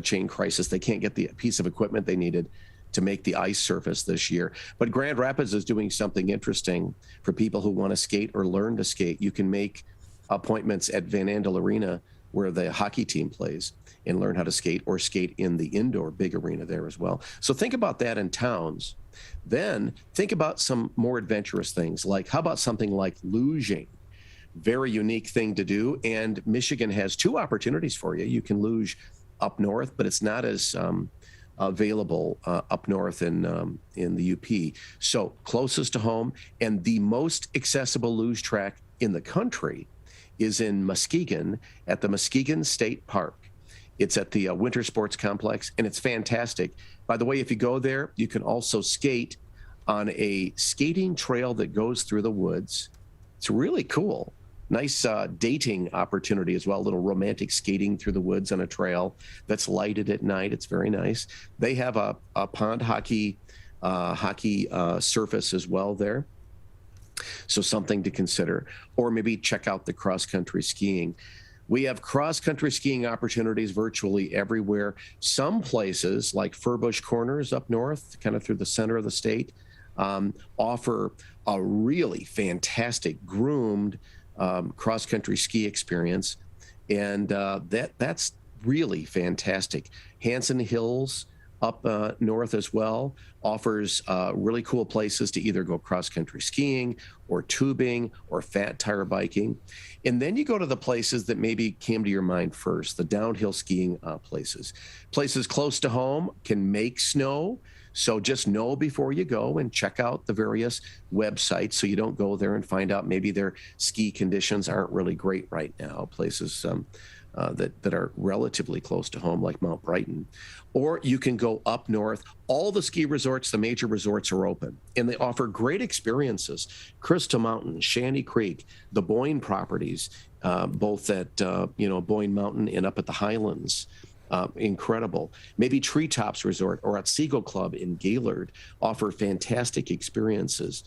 chain crisis. They can't get the piece of equipment they needed to make the ice surface this year. But Grand Rapids is doing something interesting for people who want to skate or learn to skate. You can make appointments at Van Andel Arena, where the hockey team plays, and learn how to skate, or skate in the indoor big arena there as well. So think about that in towns. Then think about some more adventurous things, like how about something like luging? Very unique thing to do. And Michigan has 2 opportunities for you. You can luge up north, but it's not as available up north in the UP. So closest to home and the most accessible luge track in the country is in Muskegon at the Muskegon State Park. It's at the Winter Sports Complex, and it's fantastic. By the way, if you go there, you can also skate on a skating trail that goes through the woods. It's really cool. Nice dating opportunity as well, a little romantic skating through the woods on a trail that's lighted at night. It's very nice. They have a pond hockey surface as well there. So something to consider. Or maybe check out the cross-country skiing. We have cross-country skiing opportunities virtually everywhere. Some places, like Furbush Corners up north, kind of through the center of the state, offer a really fantastic groomed cross-country ski experience. And that's really fantastic. Hanson Hills up north as well offers really cool places to either go cross-country skiing or tubing or fat tire biking. And then you go to the places that maybe came to your mind first, the downhill skiing places. Places close to home can make snow. So just know before you go and check out the various websites so you don't go there and find out maybe their ski conditions aren't really great right now. Places that are relatively close to home, like Mount Brighton. Or you can go up north. All the ski resorts, the major resorts, are open, and they offer great experiences. Crystal Mountain, Shanty Creek, the Boyne properties, both at Boyne Mountain and up at the Highlands. Incredible. Maybe Treetops Resort or at Seagull Club in Gaylord offer fantastic experiences.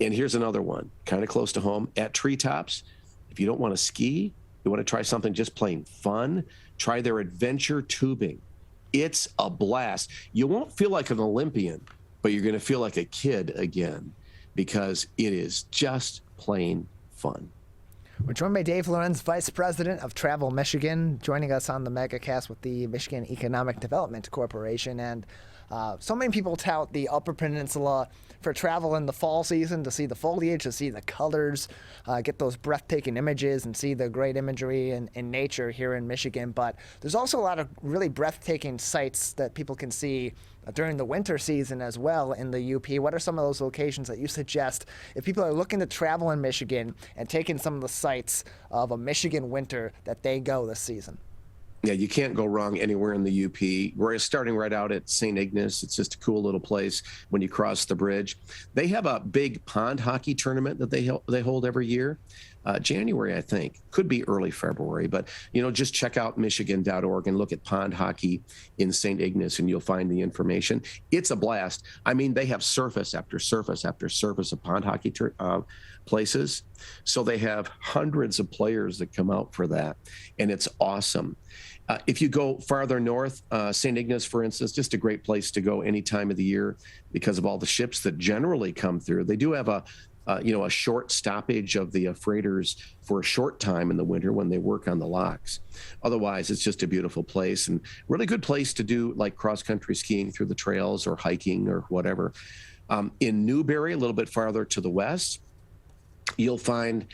And here's another one, kind of close to home. At Treetops, if you don't want to ski, you want to try something just plain fun, try their adventure tubing. It's a blast. You won't feel like an Olympian, but you're going to feel like a kid again, because it is just plain fun. We're joined by Dave Lorenz, Vice President of Travel Michigan, joining us on the Megacast with the Michigan Economic Development Corporation. And so many people tout the Upper Peninsula for travel in the fall season, to see the foliage, to see the colors, get those breathtaking images and see the great imagery in nature here in Michigan. But there's also a lot of really breathtaking sights that people can see during the winter season as well in the UP. What are some of those locations that you suggest if people are looking to travel in Michigan and taking some of the sights of a Michigan winter that they go this season? Yeah, you can't go wrong anywhere in the UP. We're starting right out at St. Ignace. It's just a cool little place when you cross the bridge. They have a big pond hockey tournament that they hold every year. January, I think. Could be early February, but just check out Michigan.org and look at pond hockey in St. Ignace, and you'll find the information. It's a blast. I mean, they have surface after surface after surface of pond hockey places. So they have hundreds of players that come out for that, and it's awesome. If you go farther north, St. Ignace, for instance, just a great place to go any time of the year because of all the ships that generally come through. They do have a short stoppage of the freighters for a short time in the winter when they work on the locks. Otherwise, it's just a beautiful place and really good place to do like cross-country skiing through the trails or hiking or whatever. In Newberry, a little bit farther to the west, you'll find,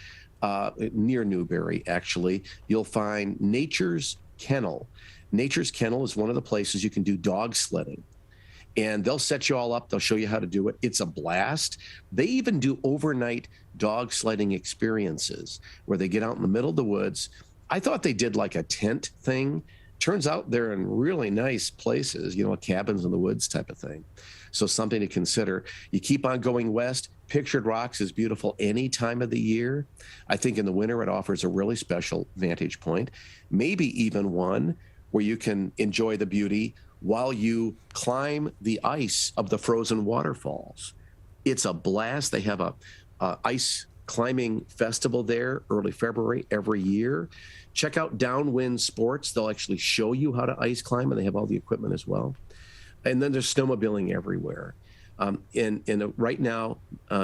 near Newberry, actually, you'll find Nature's Kennel. Nature's Kennel is one of the places you can do dog sledding. And they'll set you all up. They'll show you how to do it. It's a blast. They even do overnight dog sledding experiences where they get out in the middle of the woods. I thought they did like a tent thing. Turns out they're in really nice places, cabins in the woods type of thing. So something to consider. You keep on going west. Pictured Rocks is beautiful any time of the year. I think in the winter it offers a really special vantage point, maybe even one where you can enjoy the beauty while you climb the ice of the frozen waterfalls. It's a blast. They have a ice climbing festival there early February every year. Check out Downwind Sports. They'll actually show you how to ice climb, and they have all the equipment as well. And then there's snowmobiling everywhere. And right now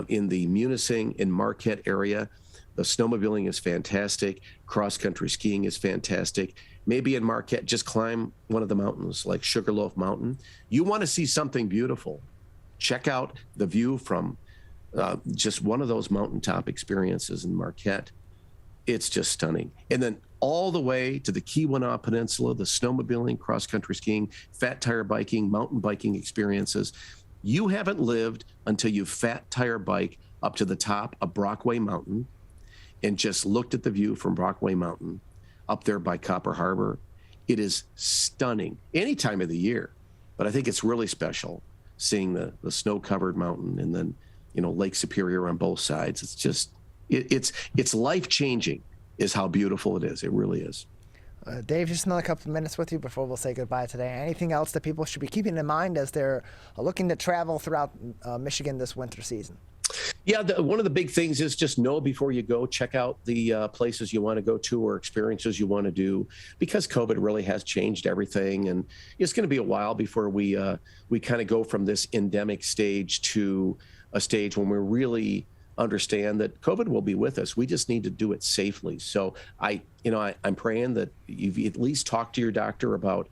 in the Munising and Marquette area, the snowmobiling is fantastic. Cross-country skiing is fantastic. Maybe in Marquette, just climb one of the mountains like Sugarloaf Mountain. You want to see something beautiful, check out the view from just one of those mountaintop experiences in Marquette. It's just stunning. And then all the way to the Keweenaw Peninsula, the snowmobiling, cross-country skiing, fat tire biking, mountain biking experiences. You haven't lived until you fat tire bike up to the top of Brockway Mountain and just looked at the view from Brockway Mountain up there by Copper Harbor. It is stunning any time of the year, but I think it's really special seeing the snow-covered mountain and then, Lake Superior on both sides. It's just, it's life-changing is how beautiful it is. It really is. Dave, just another couple of minutes with you before we'll say goodbye today. Anything else that people should be keeping in mind as they're looking to travel throughout Michigan this winter season? Yeah, one of the big things is just know before you go, check out the places you want to go to or experiences you want to do, because COVID really has changed everything. And it's going to be a while before we kind of go from this endemic stage to a stage when we really understand that COVID will be with us. We just need to do it safely. So I'm praying that you've at least talked to your doctor about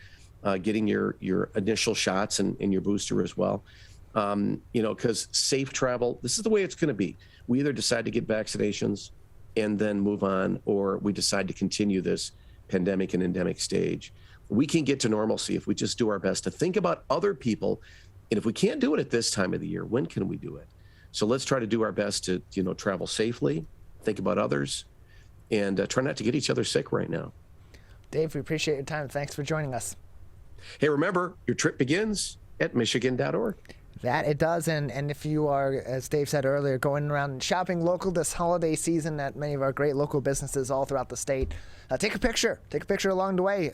getting your initial shots and your booster as well. Because safe travel, this is the way it's going to be. We either decide to get vaccinations and then move on, or we decide to continue this pandemic and endemic stage. We can get to normalcy if we just do our best to think about other people. And if we can't do it at this time of the year, when can we do it? So let's try to do our best to, travel safely, think about others, and try not to get each other sick right now. Dave, we appreciate your time. Thanks for joining us. Hey, remember, your trip begins at Michigan.org. That it does, and if you are, as Dave said earlier, going around shopping local this holiday season at many of our great local businesses all throughout the state, take a picture along the way,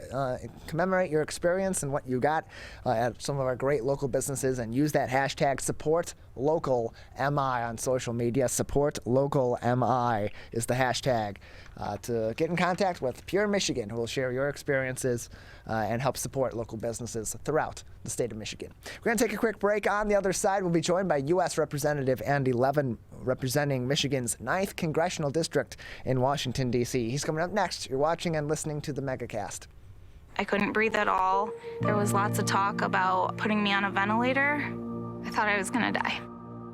commemorate your experience and what you got at some of our great local businesses, and use that hashtag #SupportLocalMI on social media. #SupportLocalMI is the hashtag to get in contact with Pure Michigan, who will share your experiences and help support local businesses throughout the state of Michigan. We're going to take a quick break. On the other side, we'll be joined by U.S. Representative Andy Levin, representing Michigan's 9th Congressional District in Washington, D.C. He's coming up next. You're watching and listening to the Megacast. I couldn't breathe at all. There was lots of talk about putting me on a ventilator. I thought I was going to die.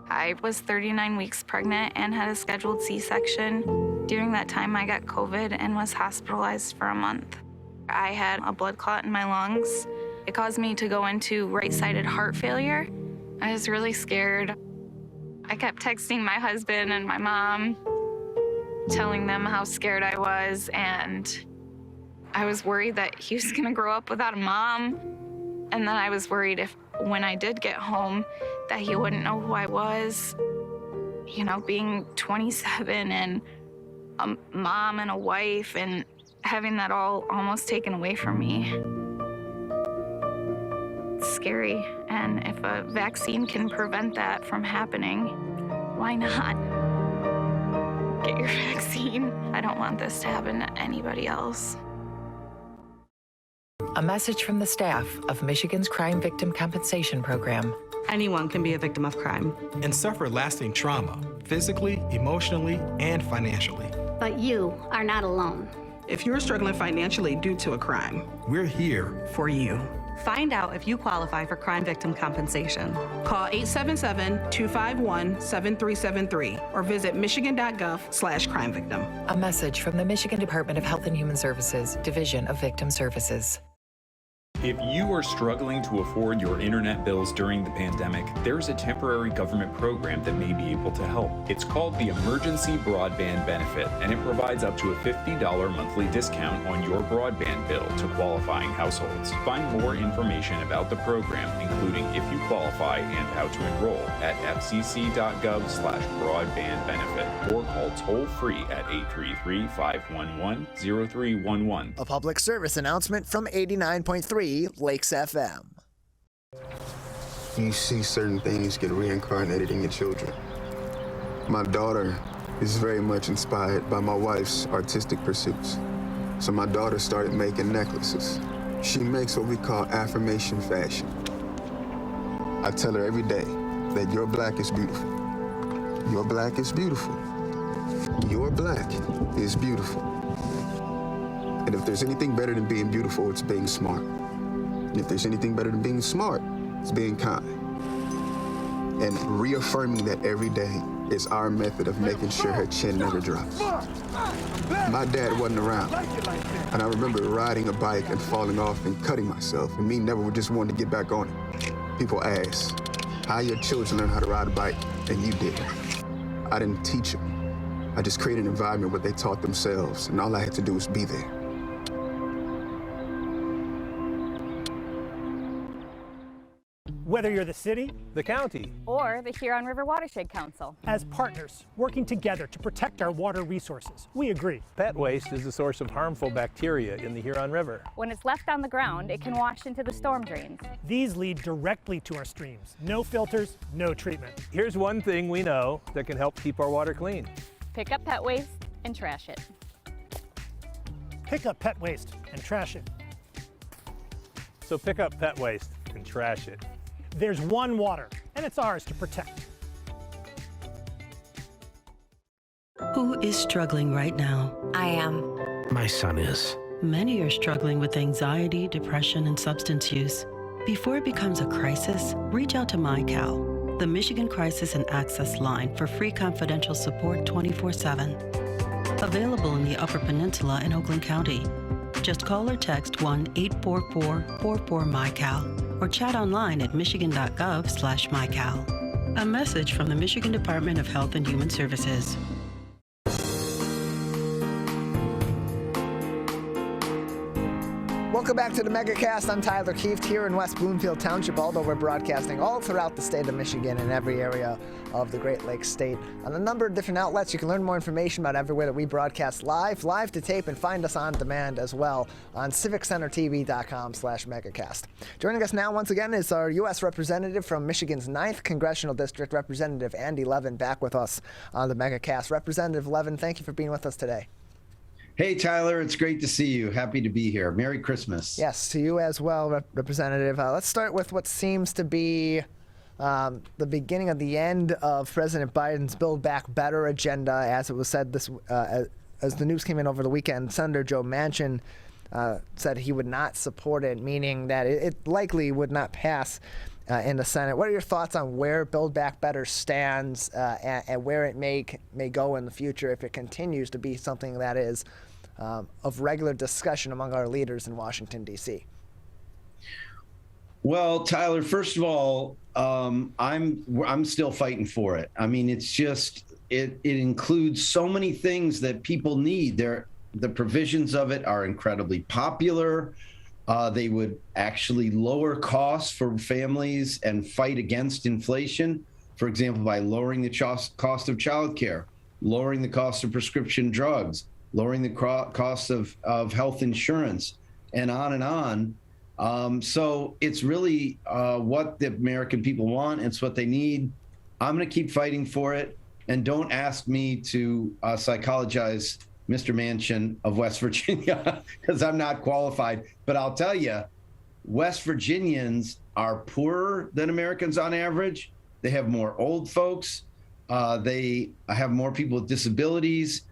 I was 39 weeks pregnant and had a scheduled C-section. During that time, I got COVID and was hospitalized for a month. I had a blood clot in my lungs. It caused me to go into right-sided heart failure. I was really scared. I kept texting my husband and my mom, telling them how scared I was, and I was worried that he was gonna grow up without a mom. And then I was worried if, when I did get home, that he wouldn't know who I was. Being 27 and a mom and a wife and having that all almost taken away from me. It's scary, and if a vaccine can prevent that from happening, why not? Get your vaccine. I don't want this to happen to anybody else. A message from the staff of Michigan's Crime Victim Compensation Program. Anyone can be a victim of crime and suffer lasting trauma, physically, emotionally, and financially. But you are not alone. If you're struggling financially due to a crime, we're here for you. Find out if you qualify for crime victim compensation. Call 877-251-7373 or visit michigan.gov/crime-victim. A message from the Michigan Department of Health and Human Services, Division of Victim Services. If you are struggling to afford your internet bills during the pandemic, there's a temporary government program that may be able to help. It's called the Emergency Broadband Benefit, and it provides up to a $50 monthly discount on your broadband bill to qualifying households. Find more information about the program, including if you qualify and how to enroll, at fcc.gov/broadbandbenefit, or call toll-free at 833-511-0311. A public service announcement from 89.3 Lakes FM. you see certain things get reincarnated in your children. My daughter is very much inspired by my wife's artistic pursuits. So my daughter started making necklaces. She makes what we call affirmation fashion. I tell her every day that your black is beautiful. Your black is beautiful. Your black is beautiful. And if there's anything better than being beautiful, it's being smart. And if there's anything better than being smart, it's being kind. And reaffirming that every day is our method of making sure her chin never drops. My dad wasn't around, and I remember riding a bike and falling off and cutting myself, and me never just wanted to get back on it. People ask, how your children learn how to ride a bike, and you didn't. I didn't teach them. I just created an environment where they taught themselves, and all I had to do was be there. Whether you're the city, the county, or the Huron River Watershed Council. As partners working together to protect our water resources, we agree. Pet waste is a source of harmful bacteria in the Huron River. When it's left on the ground, it can wash into the storm drains. These lead directly to our streams. No filters, no treatment. Here's one thing we know that can help keep our water clean. Pick up pet waste and trash it. Pick up pet waste and trash it. So pick up pet waste and trash it. There's one water, and it's ours to protect. Who is struggling right now? I am. My son is. Many are struggling with anxiety, depression, and substance use. Before it becomes a crisis, reach out to MyCal, the Michigan Crisis and Access Line for free confidential support 24/7. Available in the Upper Peninsula and Oakland County. Just call or text 1-844-44-MyCal or chat online at michigan.gov/MyCal. A message from the Michigan Department of Health and Human Services. Welcome back to the Megacast. I'm Tyler Kieft here in West Bloomfield Township, although we're broadcasting all throughout the state of Michigan and every area of the Great Lakes state on a number of different outlets. You can learn more information about everywhere that we broadcast live to tape, and find us on demand as well on civiccentertv.com/megacast. Joining us now once again is our U.S. representative from Michigan's 9th Congressional District, Representative Andy Levin, back with us on the Megacast. Representative Levin, thank you for being with us today. Hey, Tyler, it's great to see you. Happy to be here. Merry Christmas. Yes, to you as well, Representative. Let's start with what seems to be the beginning of the end of President Biden's Build Back Better agenda. As it was said as the news came in over the weekend, Senator Joe Manchin said he would not support it, meaning that it likely would not pass in the Senate. What are your thoughts on where Build Back Better stands and where it may go in the future if it continues to be something that is of regular discussion among our leaders in Washington, D.C.? Well, Tyler, first of all, I'm still fighting for it. I mean, it's just it includes so many things that people need. The provisions of it are incredibly popular. They would actually lower costs for families and fight against inflation. For example, by lowering the cost of childcare, lowering the cost of prescription drugs, lowering the cost of health insurance, and on and on. So it's really what the American people want. It's what they need. I'm going to keep fighting for it. And don't ask me to psychologize Mr. Manchin of West Virginia, because I'm not qualified. But I'll tell you, West Virginians are poorer than Americans on average. They have more old folks. They have more people with disabilities.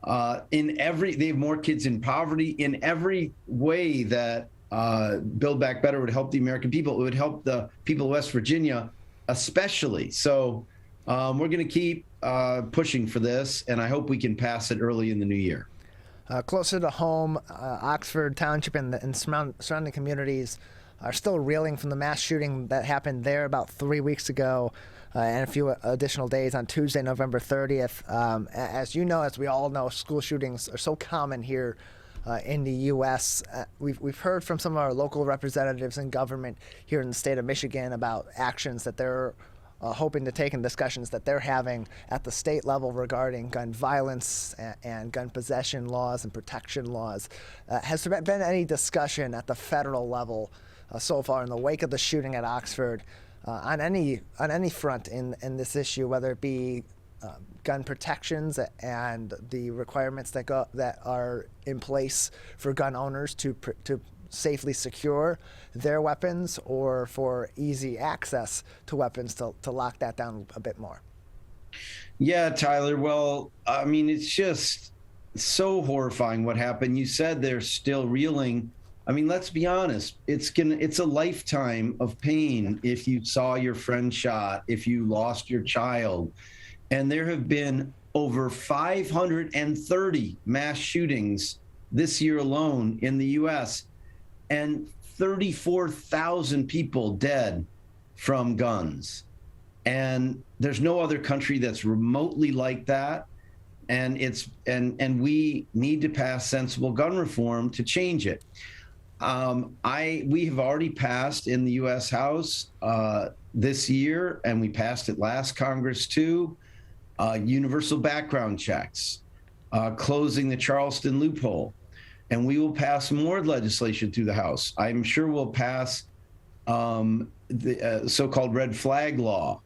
They have more kids in poverty. In every way that Build Back Better would help the American people, it would help the people of West Virginia especially. So we're going to keep pushing for this, and I hope we can pass it early in the new year. Closer to home, Oxford Township and surrounding communities are still reeling from the mass shooting that happened there about 3 weeks ago, and a few additional days on Tuesday, November 30th. As you know, as we all know, school shootings are so common here in the U.S. We've heard from some of our local representatives in government here in the state of Michigan about actions that they're hoping to take in discussions that they're having at the state level regarding gun violence and gun possession laws and protection laws. Has there been any discussion at the federal level so far in the wake of the shooting at Oxford on any front in this issue, whether it be gun protections and the requirements that are in place for gun owners to safely secure their weapons, or for easy access to weapons to lock that down a bit more? Yeah, Tyler. Well, I mean, it's just so horrifying what happened. You said they're still reeling. I mean, let's be honest. It's a lifetime of pain if you saw your friend shot, if you lost your child. And there have been over 530 mass shootings this year alone in the U.S., and 34,000 people dead from guns. And there's no other country that's remotely like that. And we need to pass sensible gun reform to change it. We have already passed in the U.S. House this year, and we passed it last Congress too, universal background checks, closing the Charleston loophole. And we will pass more legislation through the House. I'm sure we'll pass the so-called red flag law,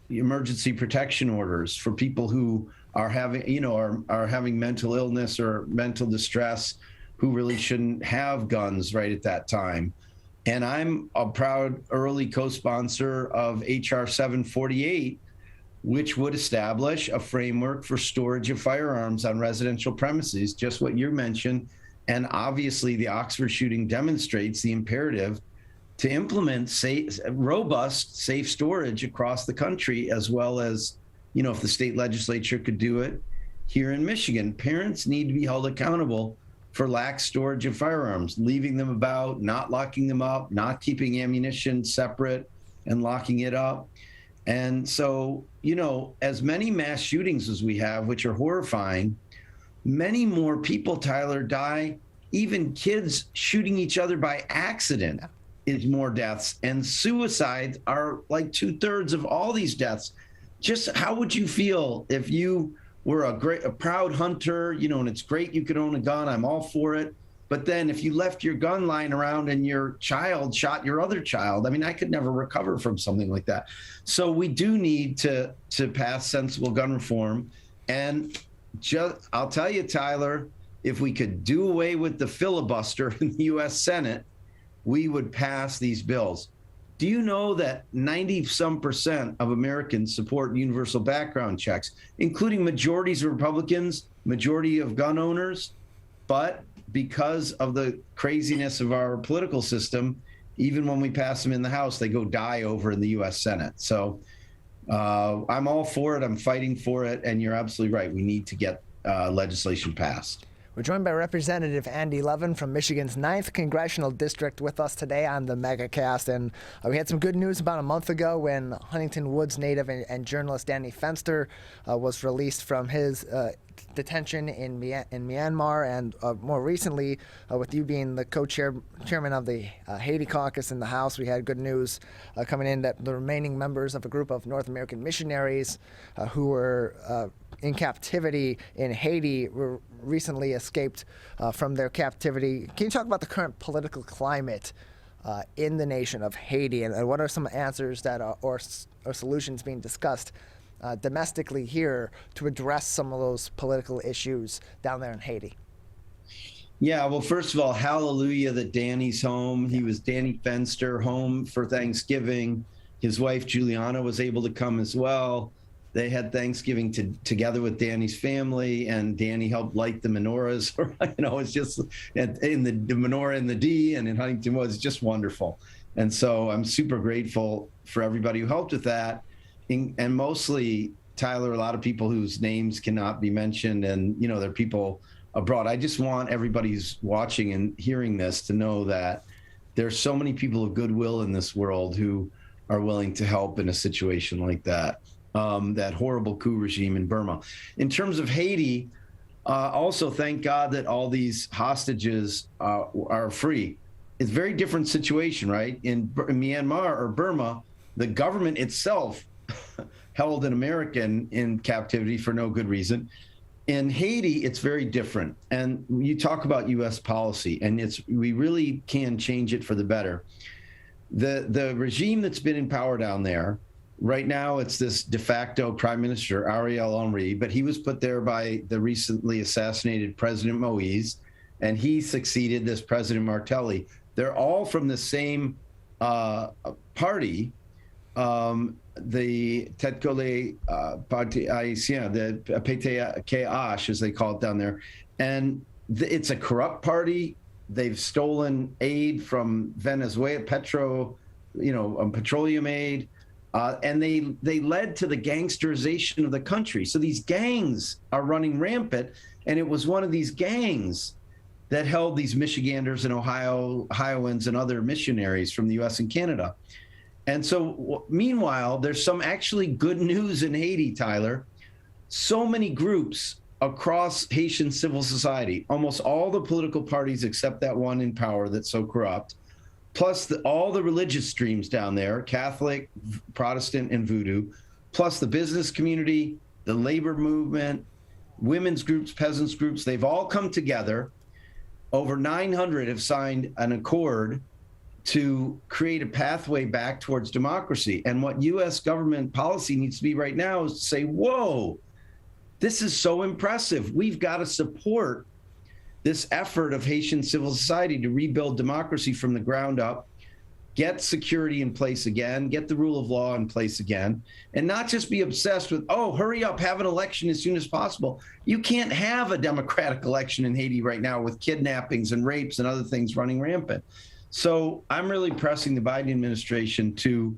emergency protection orders for people who are having, are having mental illness or mental distress, who really shouldn't have guns right at that time. And I'm a proud early co-sponsor of HR 748, which would establish a framework for storage of firearms on residential premises, just what you mentioned. And obviously the Oxford shooting demonstrates the imperative to implement robust, safe storage across the country, as well as, if the state legislature could do it here in Michigan. Parents need to be held accountable for lax storage of firearms, leaving them about, not locking them up, not keeping ammunition separate and locking it up. And so, as many mass shootings as we have, which are horrifying, many more people, Tyler, die. Even kids shooting each other by accident is more deaths. And suicides are like 2/3 of all these deaths. Just how would you feel if you were a proud hunter, and it's great you could own a gun, I'm all for it. But then if you left your gun lying around and your child shot your other child, I mean, I could never recover from something like that. So we do need to pass sensible gun reform. And I'll tell you, Tyler, if we could do away with the filibuster in the U.S. Senate, we would pass these bills. Do you know that 90-some% of Americans support universal background checks, including majorities of Republicans, majority of gun owners? But because of the craziness of our political system, even when we pass them in the House, they go die over in the U.S. Senate. So I'm all for it. I'm fighting for it. And you're absolutely right. We need to get legislation passed. We're joined by Representative Andy Levin from Michigan's 9th Congressional District with us today on the Megacast. And we had some good news about a month ago when Huntington Woods native and journalist Danny Fenster was released from his detention in Myanmar, and more recently, with you being the co-chairman of the Haiti caucus in the House, we had good news coming in that the remaining members of a group of North American missionaries who were in captivity in Haiti were recently escaped from their captivity. Can you talk about the current political climate in the nation of Haiti, and what are some answers that or solutions being discussed domestically here to address some of those political issues down there in Haiti? Yeah, well, first of all, hallelujah that Danny's home. He was Danny Fenster home for Thanksgiving. His wife, Juliana, was able to come as well. They had Thanksgiving together with Danny's family, and Danny helped light the menorahs. It's just in the menorah in the D and in Huntington Woods, just wonderful. And so I'm super grateful for everybody who helped with that. And mostly, Tyler, a lot of people whose names cannot be mentioned, and there are people abroad. I just want everybody who's watching and hearing this to know that there's so many people of goodwill in this world who are willing to help in a situation like that. That horrible coup regime in Burma. In terms of Haiti, also thank God that all these hostages are free. It's a very different situation, right? In Myanmar or Burma, the government itself held an American in captivity for no good reason. In Haiti, it's very different. And you talk about U.S. policy, and we really can change it for the better. The regime that's been in power down there, right now it's this de facto prime minister, Ariel Henry, but he was put there by the recently assassinated President Moïse, and he succeeded this President Martelly. They're all from the same party, the Tête Collée Parti Haïtien, the PTKH, as they call it down there. And it's a corrupt party. They've stolen aid from Venezuela, petroleum aid, and they led to the gangsterization of the country. So these gangs are running rampant, and it was one of these gangs that held these Michiganders and Ohioans and other missionaries from the U.S. and Canada. And so, meanwhile, there's some actually good news in Haiti, Tyler. So many groups across Haitian civil society, almost all the political parties except that one in power that's so corrupt, plus all the religious streams down there, Catholic, Protestant, and Voodoo, plus the business community, the labor movement, women's groups, peasants groups, they've all come together. Over 900 have signed an accord to create a pathway back towards democracy. And what U.S. government policy needs to be right now is to say, whoa, this is so impressive. We've got to support this effort of Haitian civil society to rebuild democracy from the ground up, get security in place again, get the rule of law in place again, and not just be obsessed with, oh, hurry up, have an election as soon as possible. You can't have a democratic election in Haiti right now with kidnappings and rapes and other things running rampant. So I'm really pressing the Biden administration to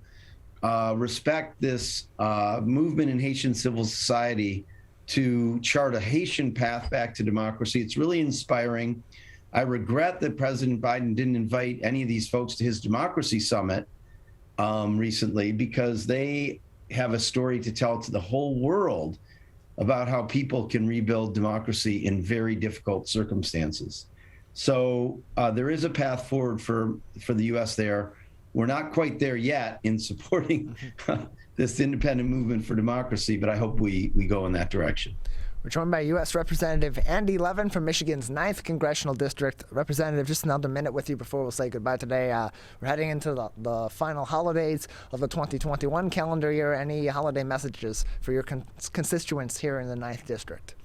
respect this movement in Haitian civil society to chart a Haitian path back to democracy. It's really inspiring. I regret that President Biden didn't invite any of these folks to his democracy summit recently, because they have a story to tell to the whole world about how people can rebuild democracy in very difficult circumstances. So there is a path forward for the U.S. there. We're not quite there yet in supporting this independent movement for democracy, but I hope we go in that direction. We're joined by U.S. Representative Andy Levin from Michigan's 9th Congressional District. Representative, just another minute with you before we'll say goodbye today. We're heading into the final holidays of the 2021 calendar year. Any holiday messages for your constituents here in the 9th District?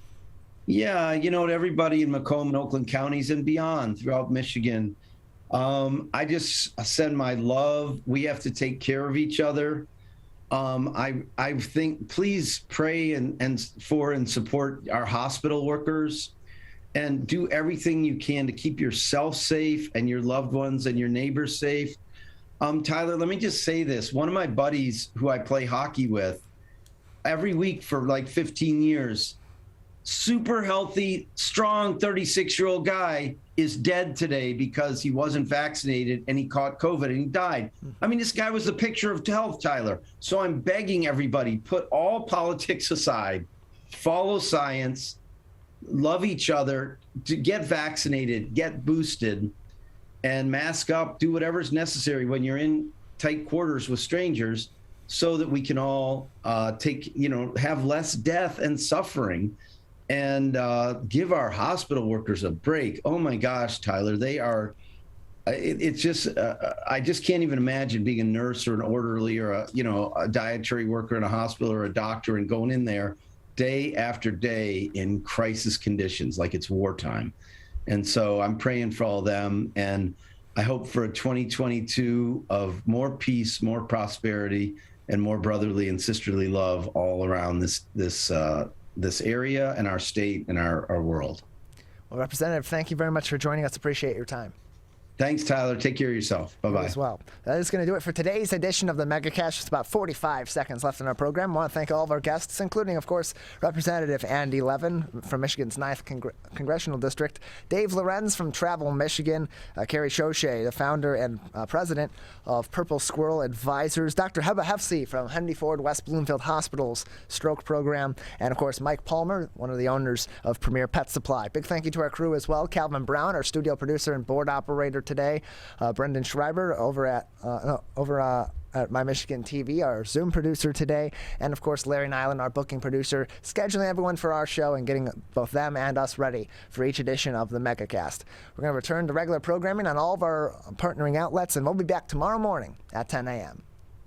Yeah, to everybody in Macomb and Oakland counties and beyond throughout Michigan, I just send my love. We have to take care of each other. I think please pray and support our hospital workers, and do everything you can to keep yourself safe and your loved ones and your neighbors safe. Tyler, let me just say this. One of my buddies who I play hockey with every week for like 15 years, super healthy, strong 36-year-old guy, is dead today because he wasn't vaccinated and he caught COVID and he died. I mean, this guy was the picture of health, Tyler. So I'm begging everybody, put all politics aside, follow science, love each other, to get vaccinated, get boosted, and mask up, do whatever's necessary when you're in tight quarters with strangers, so that we can all have less death and suffering. And give our hospital workers a break. Oh my gosh, Tyler, they are, it's just, I just can't even imagine being a nurse or an orderly or a dietary worker in a hospital or a doctor and going in there day after day in crisis conditions like it's wartime. And so I'm praying for all of them. And I hope for a 2022 of more peace, more prosperity, and more brotherly and sisterly love all around this area and our state and our world. Well, Representative, thank you very much for joining us. Appreciate your time. Thanks, Tyler. Take care of yourself. Bye-bye. You as well. That is going to do it for today's edition of the Megacast. Just about 45 seconds left in our program. I want to thank all of our guests, including, of course, Representative Andy Levin from Michigan's 9th Congressional District, Dave Lorenz from Travel, Michigan, Carrie Schochet, the founder and president of Purple Squirrel Advisors, Dr. Heba Hefsi from Henry Ford West Bloomfield Hospital's stroke program, and, of course, Mike Palmer, one of the owners of Premier Pet Supply. Big thank you to our crew as well. Calvin Brown, our studio producer and board operator today, Brendan Schreiber over at at My Michigan TV, our Zoom producer today, and of course Larry Nyland, our booking producer, scheduling everyone for our show and getting both them and us ready for each edition of the Megacast. We're going to return to regular programming on all of our partnering outlets, and we'll be back tomorrow morning at 10 a.m.